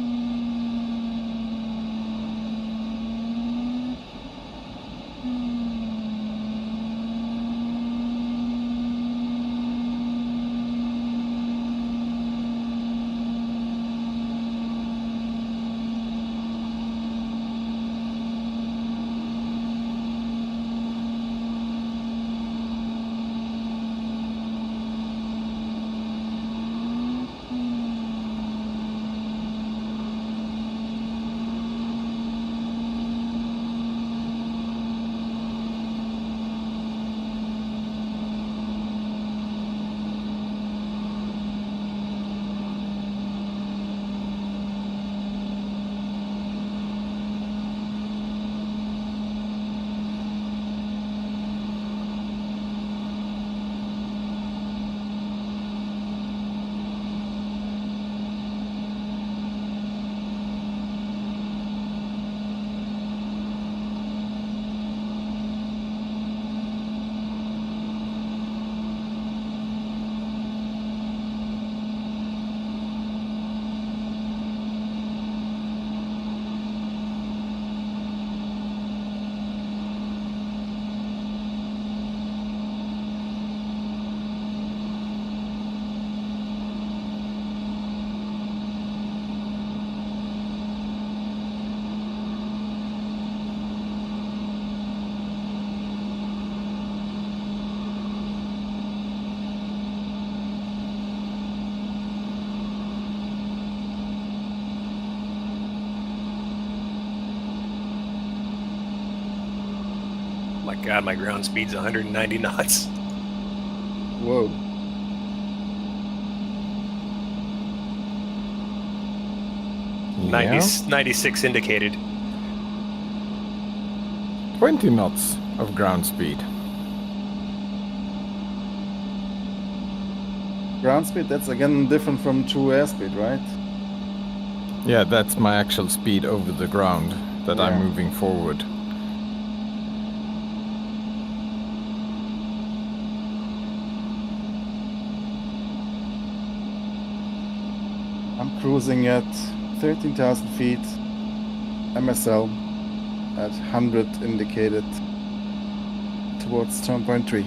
My God, my ground speed's 190 knots. Whoa. Yeah. 96 indicated. 20 knots of ground speed. Ground speed, that's again different from true airspeed, right? Yeah, that's my actual speed over the ground that I'm Yeah. moving forward. I'm cruising at 13,000 feet, MSL at 100 indicated towards turn point 3.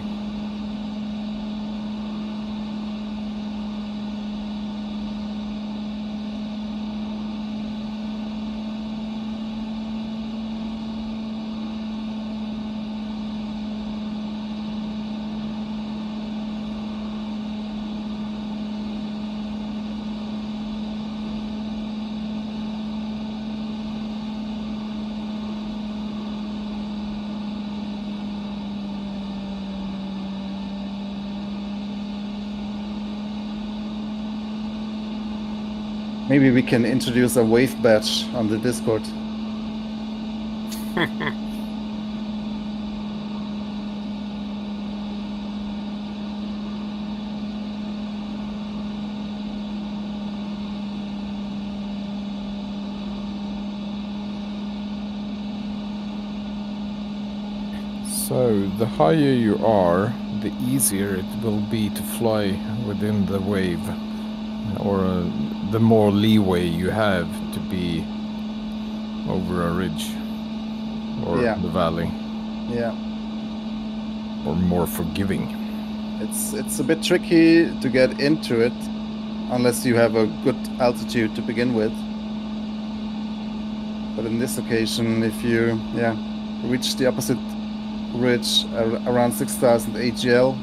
Maybe we can introduce a wave badge on the Discord. So the higher you are, the easier it will be to fly within the wave, or the more leeway you have to be over a ridge or the valley. Yeah. Or more forgiving. It's a bit tricky to get into it unless you have a good altitude to begin with. But in this occasion, if you reach the opposite ridge around 6,000 AGL,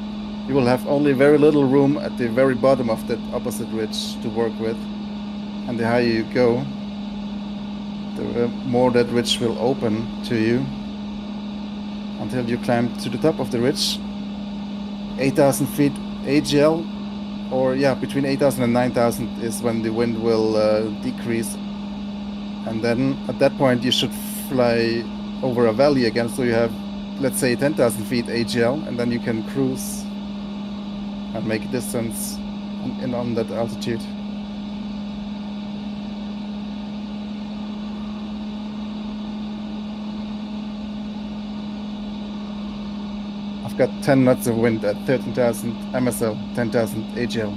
you will have only very little room at the very bottom of that opposite ridge to work with. And the higher you go, the more that ridge will open to you until you climb to the top of the ridge. 8,000 feet AGL, or between 8,000 and 9,000 is when the wind will decrease. And then at that point you should fly over a valley again, so you have, let's say, 10,000 feet AGL, and then you can cruise and make a distance on that altitude. I've got 10 knots of wind at 13,000 MSL, 10,000 AGL.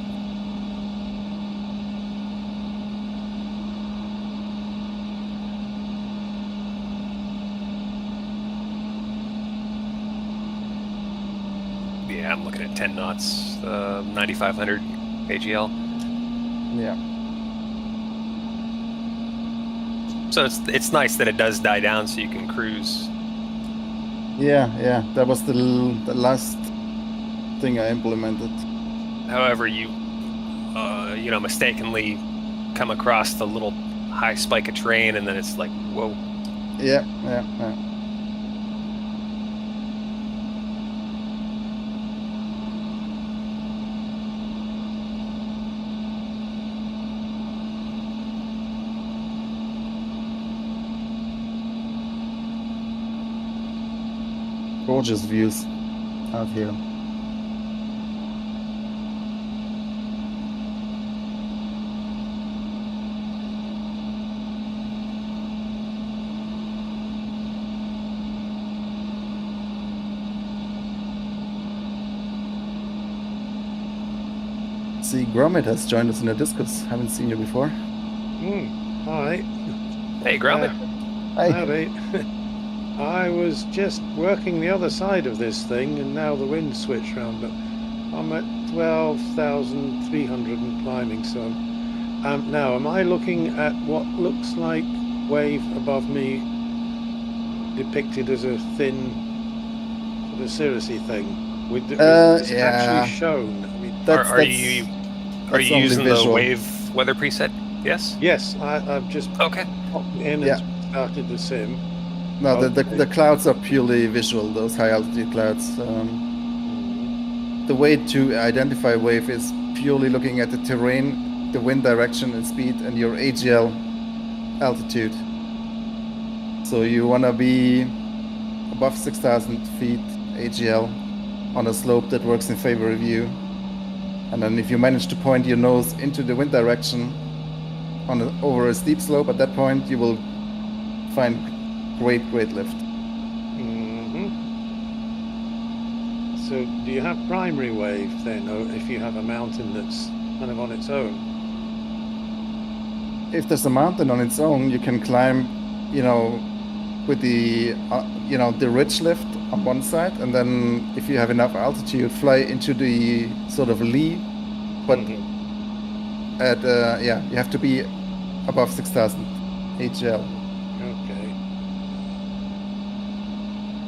Yeah, I'm looking at 10 knots, 9,500 AGL. Yeah. So it's nice that it does die down so you can cruise. Yeah. That was the last thing I implemented. However, you mistakenly come across the little high spike of terrain, and then it's like, whoa. Yeah. Gorgeous views out here. See, Gromit has joined us in the Discus. Haven't seen you before. Hi. Hey, Gromit. Hi. Howdy. I was just working the other side of this thing, and now the wind switched round, but I'm at 12,300 and climbing, so now am I looking at what looks like wave above me depicted as a thin sort of cirrusy thing with it's actually shown? I mean, are you using the wave weather preset? Yes. Yes, I've just popped in and started the sim. No, the clouds are purely visual, those high altitude clouds. The way to identify wave is purely looking at the terrain, the wind direction and speed, and your AGL altitude. So you want to be above 6,000 feet AGL on a slope that works in favor of you. And then if you manage to point your nose into the wind direction over a steep slope, at that point you will find great lift. So do you have primary wave then, or if you have a mountain that's kind of on its own? If there's a mountain on its own, you can climb, with the the ridge lift on one side, and then if you have enough altitude, fly into the sort of lee, but you have to be above 6,000 AGL.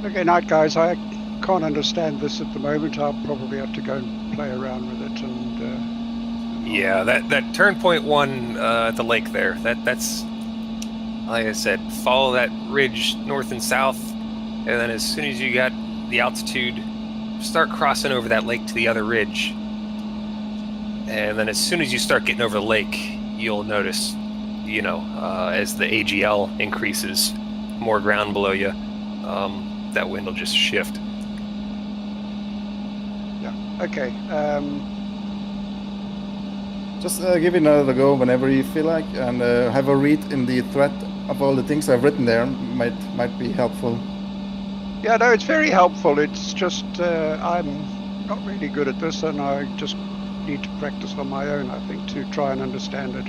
Okay, night guys, I can't understand this at the moment. I'll probably have to go and play around with it. And yeah, that turn point 1 at the lake there, that's, like I said, follow that ridge north and south, and then as soon as you got the altitude, start crossing over that lake to the other ridge. And then as soon as you start getting over the lake, you'll notice, as the AGL increases, more ground below you, that wind will just shift. Yeah. Okay. Just give it another go whenever you feel like, and have a read in the thread of all the things I've written there. Might be helpful. Yeah, no, it's very helpful. It's just I'm not really good at this, and I just need to practice on my own, I think, to try and understand it.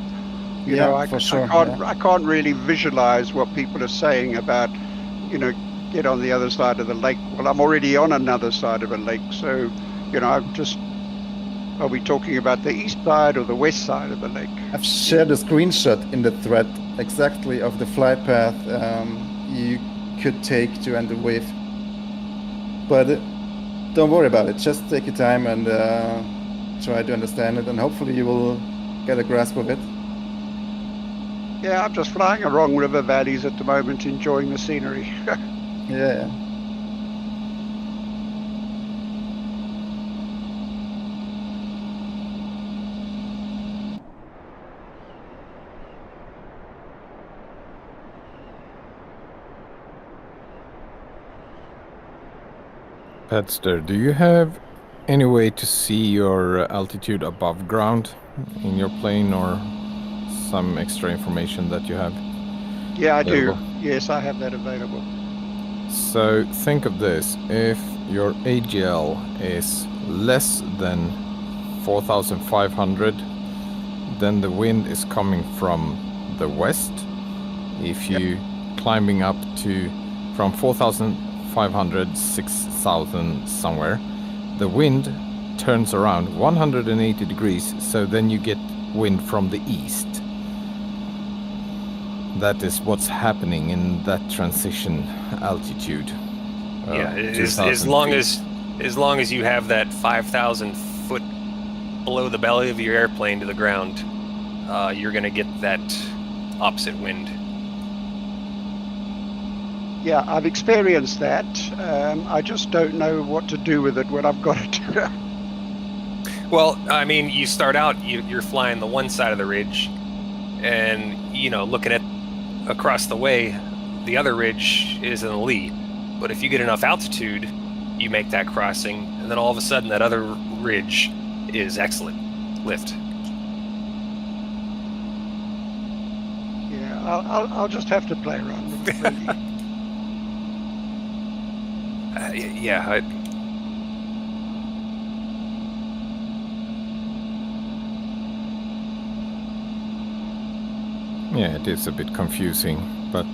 For sure. I can't really visualize what people are saying about, get on the other side of the lake. Well, I'm already on another side of a lake, so, are we talking about the east side or the west side of the lake? I've shared a screenshot in the thread exactly of the flight path you could take to end the wave. But don't worry about it. Just take your time and try to understand it, and hopefully you will get a grasp of it. Yeah, I'm just flying along river valleys at the moment, enjoying the scenery. Yeah. Petster, do you have any way to see your altitude above ground in your plane, or some extra information that you have? Yeah, I available? do. Yes, I have that available. So think of this: if your AGL is less than 4,500, then the wind is coming from the west. If you climbing up to from 4,500, 6,000 somewhere, the wind turns around 180 degrees, so then you get wind from the east. That is what's happening in that transition altitude. As long as you have that 5,000 foot below the belly of your airplane to the ground, you're going to get that opposite wind. Yeah, I've experienced that. I just don't know what to do with it when I've got it. Well, I mean, you start out, you're flying the one side of the ridge, and, looking at across the way, the other ridge is in the lee. But if you get enough altitude, you make that crossing, and then all of a sudden that other ridge is excellent lift. Yeah, I'll just have to play around with it, really. Yeah, Yeah, it is a bit confusing, but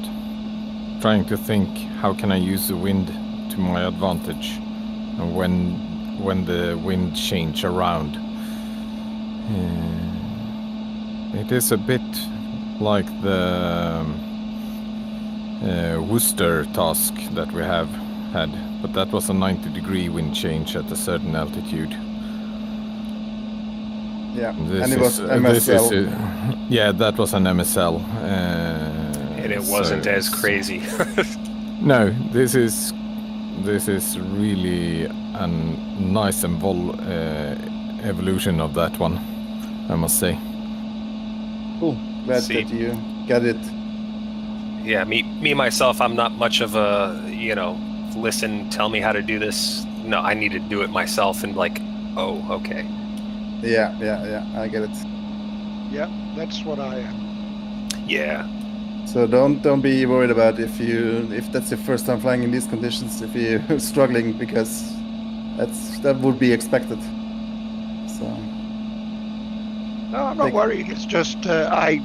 trying to think, how can I use the wind to my advantage, and when the wind change around. It is a bit like the Worcester task that we have had, but that was a 90-degree wind change at a certain altitude. Yeah, and it was MSL. Yeah, that was an MSL. and it wasn't as crazy. No, this is really a nice evolution of that one, I must say. Cool. Glad that you get it. Yeah, me myself, I'm not much of a, listen, tell me how to do this. No, I need to do it myself and oh, okay. Yeah, I get it. Yeah, that's what I am. Yeah. So don't be worried about if that's your first time flying in these conditions, if you're struggling, because that would be expected. So. No, I'm not worried. It's just I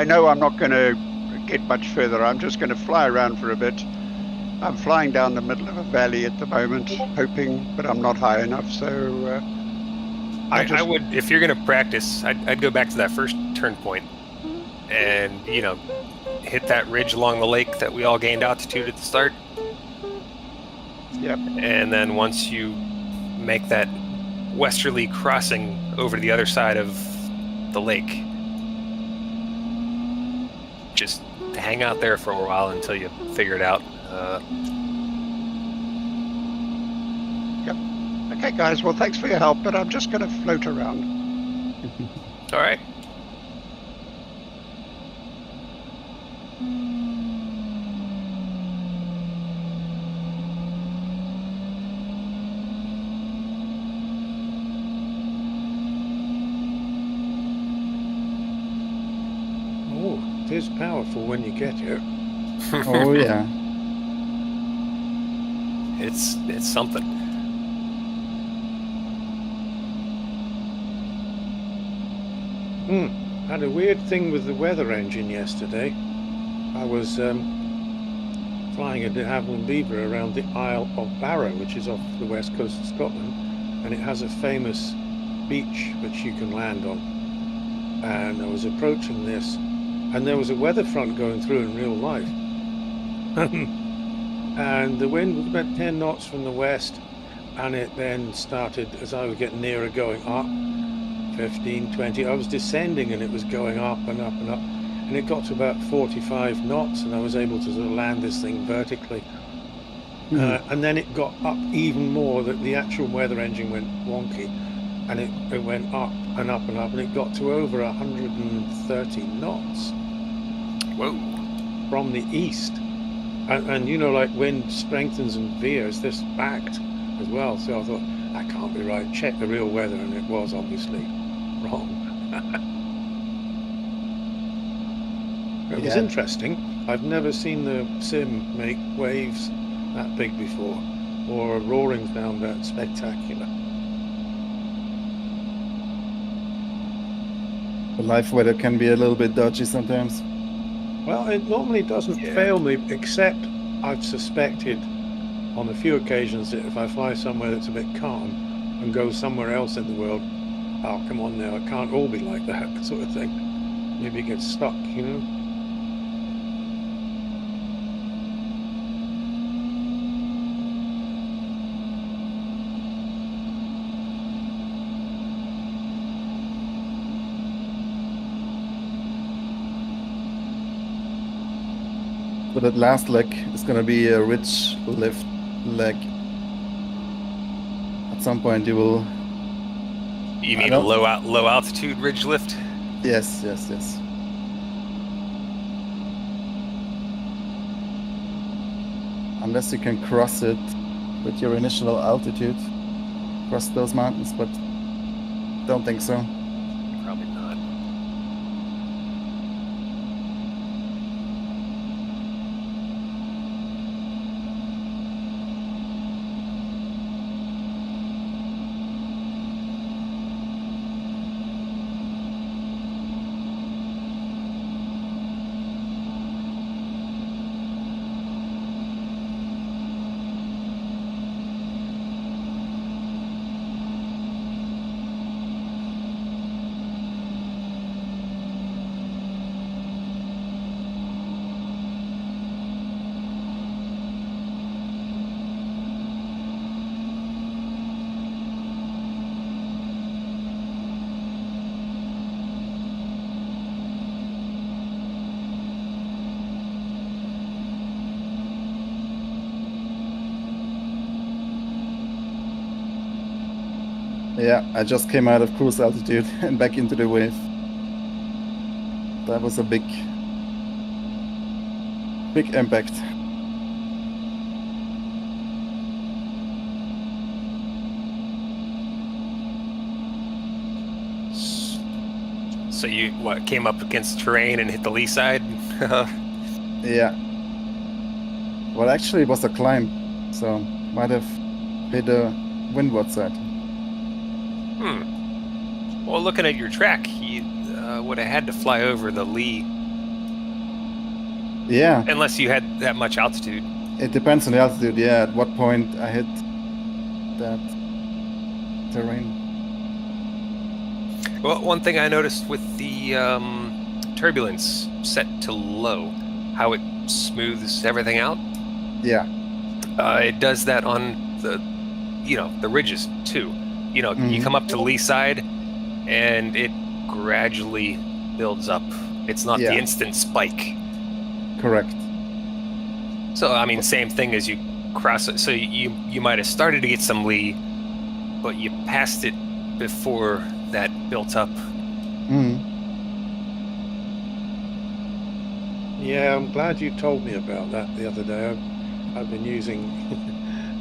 know I'm not going to get much further. I'm just going to fly around for a bit. I'm flying down the middle of a valley at the moment, hoping, but I'm not high enough. So I would, if you're going to practice, I'd go back to that first turn point, and hit that ridge along the lake that we all gained altitude at the start. Yep. And then once you make that westerly crossing over to the other side of the lake, just hang out there for a while until you figure it out. Yep. Okay, guys. Well, thanks for your help, but I'm just going to float around. All right. is powerful when you get it. Oh yeah. It's something. Had a weird thing with the weather engine yesterday. I was flying a de Havilland Beaver around the Isle of Barrow, which is off the west coast of Scotland, and it has a famous beach which you can land on. And I was approaching this, and there was a weather front going through in real life. And the wind was about 10 knots from the west, and it then started, as I was getting nearer, going up 15, 20. I was descending and it was going up and up and up, and it got to about 45 knots, and I was able to sort of land this thing vertically. And then it got up even more, that the actual weather engine went wonky, and it went up and up and up, and it got to over 130 knots. Whoa. From the east. And you know, like wind strengthens and veers, this backed as well. So I thought, that can't be right. Check the real weather, and it was obviously wrong. It was interesting. I've never seen the sim make waves that big before, or a roaring sound that spectacular. The live weather can be a little bit dodgy sometimes. Well, it normally doesn't fail me, except I've suspected on a few occasions that if I fly somewhere that's a bit calm and go somewhere else in the world, oh, come on now, it can't all be like that sort of thing. Maybe it gets stuck, you know? But that last leg is going to be a ridge lift leg. At some point you will... You mean a low altitude ridge lift? Yes. Unless you can cross it with your initial altitude. Cross those mountains, but don't think so. Probably not. Yeah, I just came out of cruise altitude and back into the wave. That was a big impact. So you came up against terrain and hit the lee side? Yeah. Well, actually, it was a climb, so might have hit the windward side. Well, looking at your track, you would have had to fly over the lee. Yeah. Unless you had that much altitude. It depends on the altitude, yeah, at what point I hit that terrain. Well, one thing I noticed with the turbulence set to low, how it smooths everything out. Yeah. It does that on the ridges too. You know, you come up to lee side, and it gradually builds up. It's not the instant spike. Correct. So, I mean, same thing as you cross it. So you might have started to get some lee, but you passed it before that built up. Yeah, I'm glad you told me about that the other day. I've been using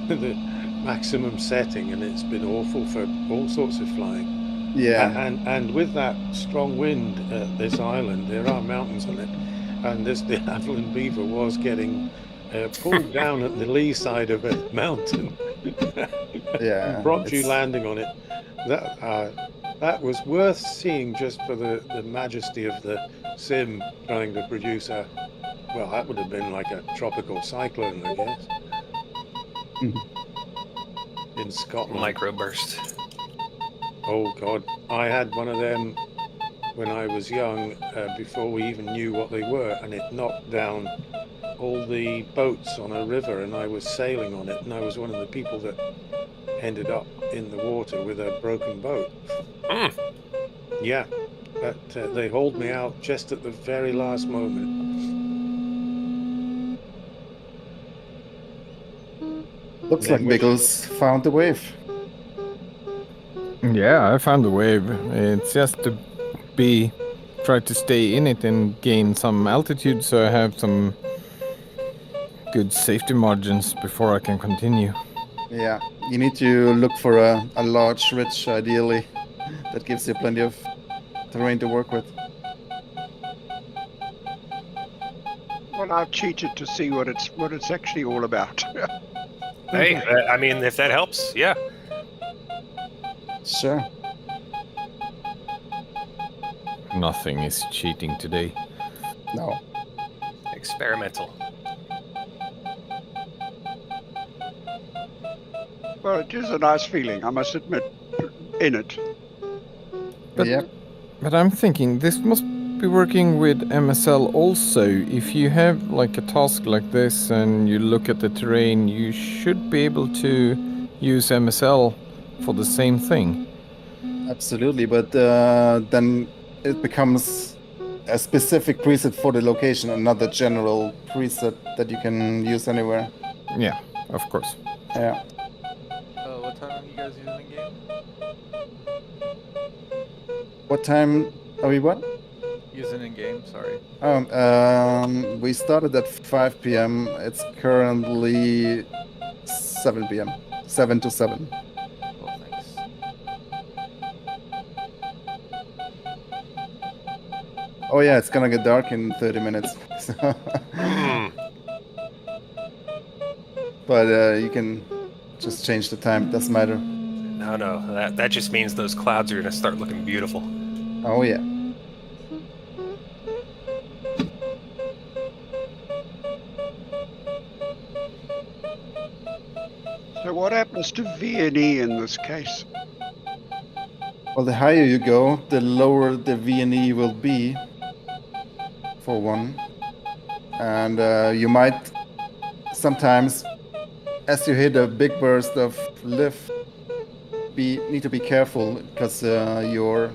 the maximum setting, and it's been awful for all sorts of flying. Yeah. And with that strong wind at this island, there are mountains on it, and the Avalon Beaver was getting pulled down at the lee side of a mountain. Yeah, Impromptu it's- landing on it. That was worth seeing just for the majesty of the sim trying to produce a, well, that would have been like a tropical cyclone, I guess, in Scotland. Microburst. Oh God, I had one of them when I was young, before we even knew what they were, and it knocked down all the boats on a river, and I was sailing on it, and I was one of the people that ended up in the water with a broken boat. Mm. Yeah, but they hauled me out just at the very last moment. Looks Then like wish- Biggles found the wave. Yeah, I found a wave. It's just to try to stay in it and gain some altitude, so I have some good safety margins before I can continue. Yeah, you need to look for a large ridge, ideally, that gives you plenty of terrain to work with. Well, I've cheated to see what it's actually all about. Hey, I mean, if that helps, yeah. Sure. Nothing is cheating today. No. Experimental. Well, it is a nice feeling, I must admit, in it. But- Yeah. But I'm thinking this must be working with MSL also. If you have like a task like this and you look at the terrain, you should be able to use MSL for the same thing. Absolutely, but then it becomes a specific preset for the location and not a general preset that you can use anywhere. Yeah, of course. Yeah. What time are you guys using in game? What time are we what? Using in game, sorry. We started at 5 p.m. It's currently 7 p.m. 7 to 7. Well, thanks. Oh yeah, it's gonna get dark in 30 minutes. So Mm. but you can just change the time. It doesn't matter. No, that just means those clouds are gonna start looking beautiful. Oh yeah. So what happens to V&E in this case? Well, the higher you go, the lower the VNE will be, for one. And you might sometimes, as you hit a big burst of lift, need to be careful because your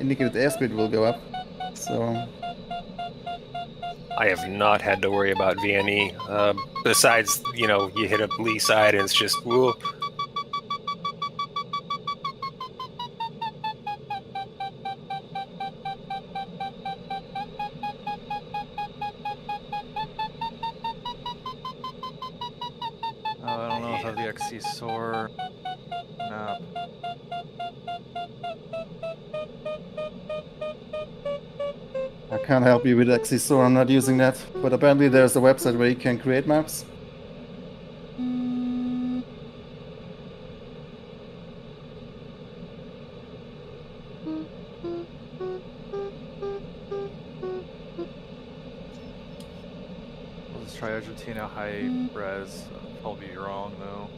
indicated airspeed will go up. So I have not had to worry about VNE. Besides, you hit a lee side and it's just whoop. I don't know if I have the XC Soar map. I can't help you with XC, I'm not using that. But apparently there's a website where you can create maps. I'll just try Argentina high res. I'll be wrong though.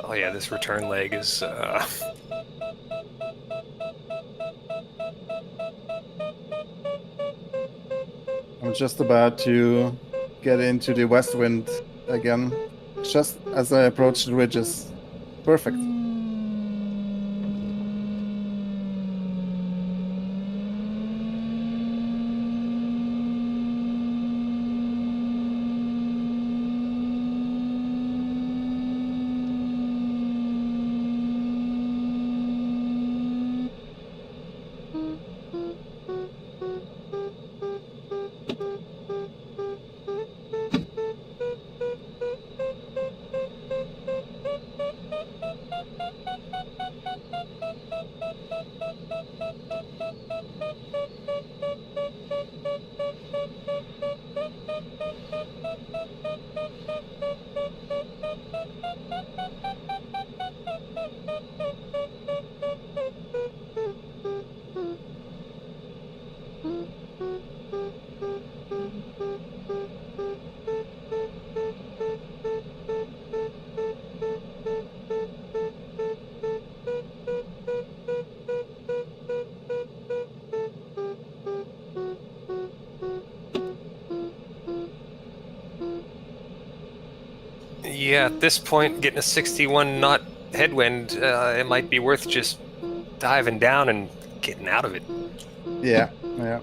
Oh yeah, this return leg is. I'm just about to get into the west wind again, just as I approach the ridges. Perfect. Yeah, at this point, getting a 61 knot headwind, it might be worth just diving down and getting out of it. Yeah, yeah.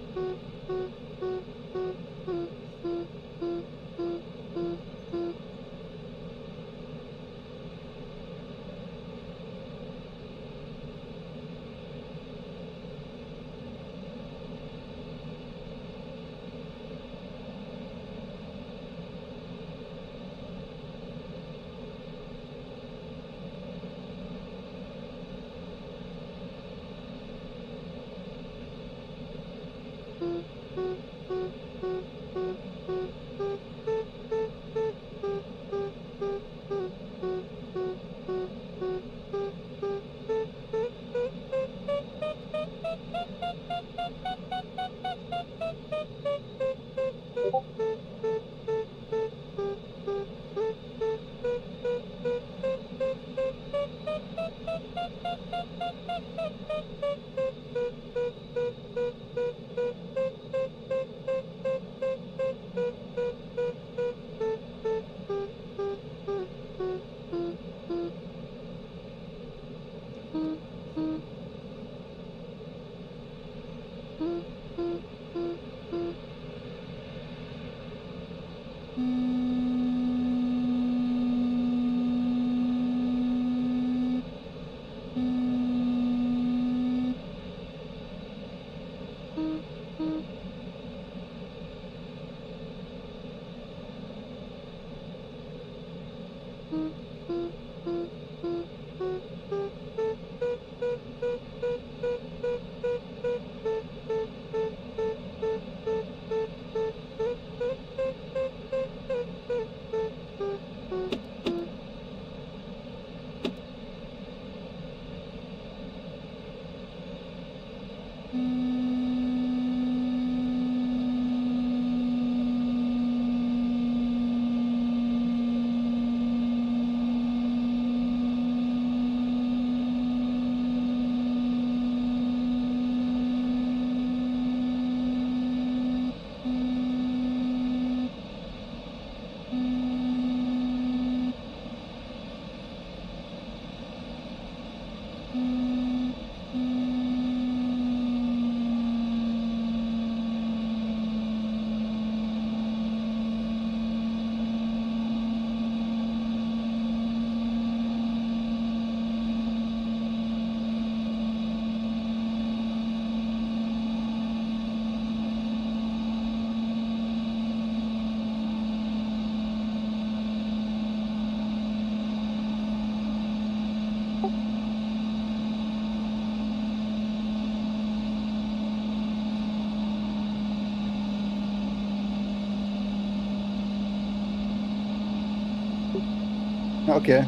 Okay.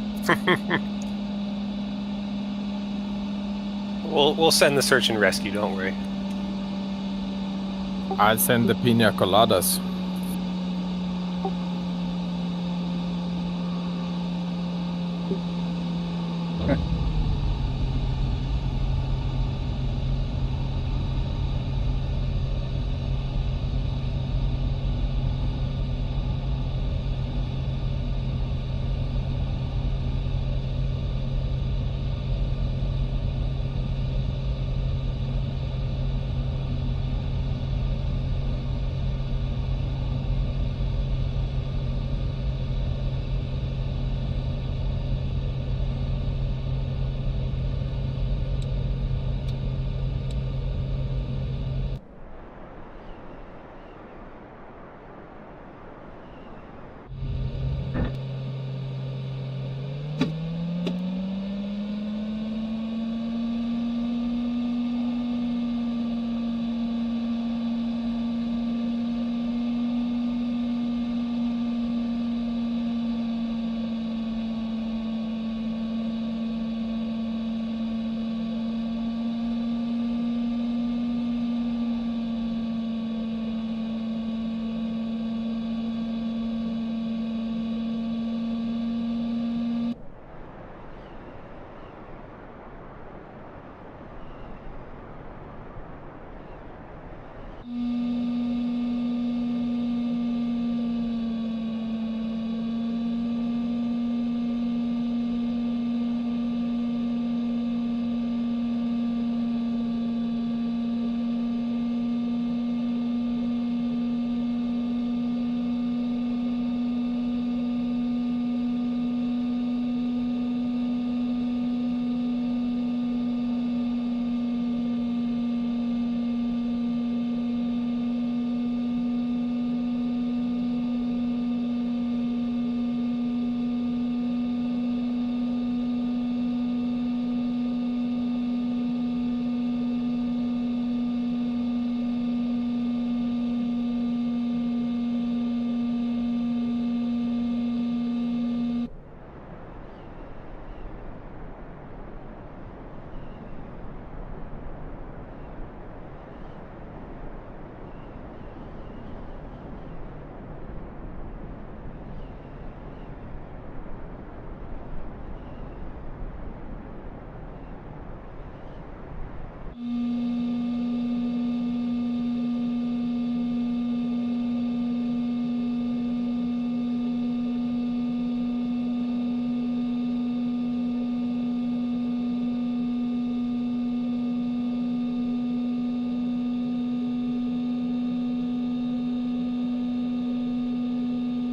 We'll send the search and rescue. Don't worry. I'll send the pina coladas.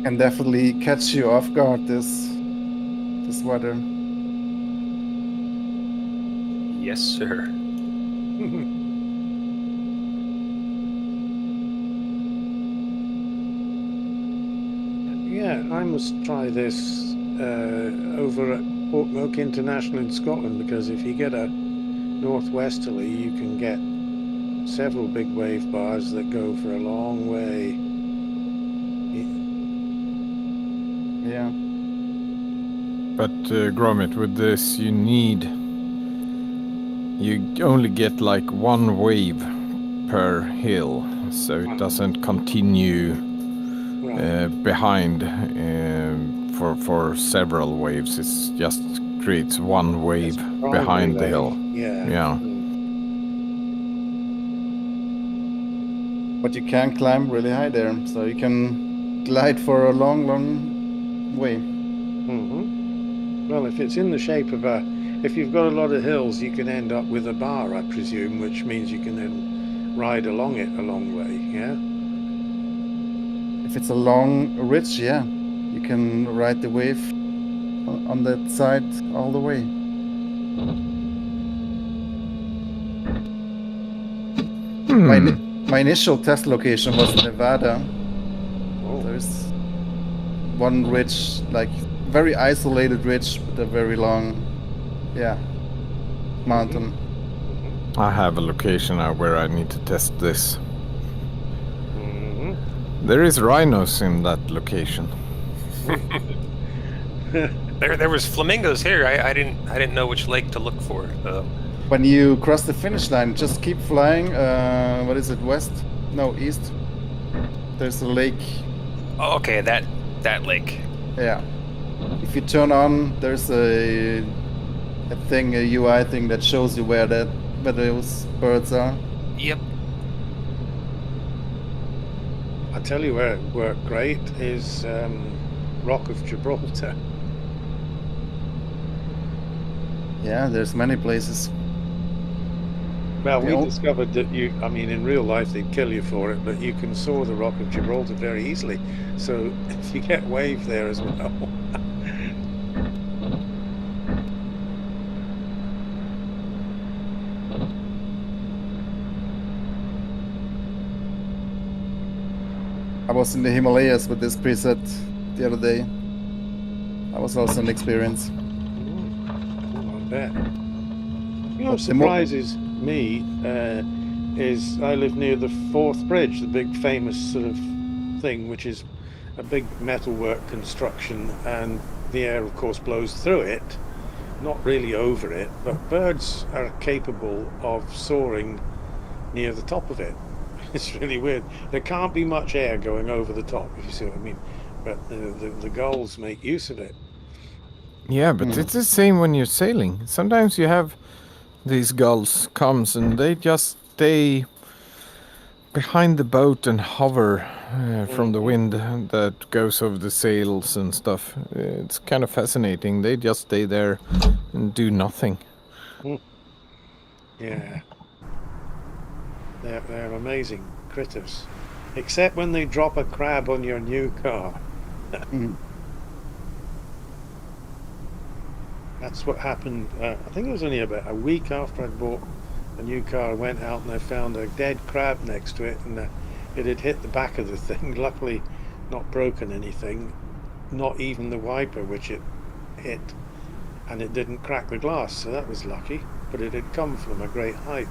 Can definitely catch you off guard, this weather. Yes, sir. Yeah, I must try this over at Portmoak International in Scotland, because if you get a northwesterly, you can get several big wave bars that go for a long way. Yeah. But Gromit, with this, you only get like one wave per hill, so it doesn't continue behind for several waves. It's just creates one wave behind the hill. Yeah. But you can climb really high there, so you can glide for a long, long way. Well, if it's in the shape of if you've got a lot of hills, you can end up with a bar, I presume, which means you can then ride along it a long way, yeah? If it's a long ridge, yeah, you can ride the wave on that side all the way. My initial test location was Nevada. There's one ridge, like very isolated ridge, but a very long, mountain. I have a location now where I need to test this. There is rhinos in that location. There was flamingos here. I didn't know which lake to look for. When you cross the finish line, just keep flying. What is it? West? No, east. There's a lake. Oh, okay, that lake. Yeah. If you turn on, there's a thing, a UI thing that shows you where those birds are. Yep. I tell you where it worked great is Rock of Gibraltar. Yeah, there's many places. Well, we discovered that in real life they'd kill you for it, but you can soar the Rock of Gibraltar very easily. So if you get wave there as well. I was in the Himalayas with this preset the other day. That was also an experience. I bet. You know what surprises me is I live near the Forth Bridge, the big famous sort of thing, which is a big metalwork construction, and the air of course blows through it, not really over it, but birds are capable of soaring near the top of it. It's really weird. There can't be much air going over the top, if you see what I mean, but the gulls make use of it. Yeah, but it's the same when you're sailing. Sometimes you have these gulls comes and they just stay behind the boat and hover from the wind that goes over the sails and stuff. It's kind of fascinating. They just stay there and do nothing. Yeah. They're amazing critters. Except when they drop a crab on your new car. That's what happened. I think it was only about a week after I'd bought a new car. I went out and I found a dead crab next to it, and it had hit the back of the thing. Luckily, not broken anything, not even the wiper which it hit, and it didn't crack the glass, so that was lucky. But it had come from a great height.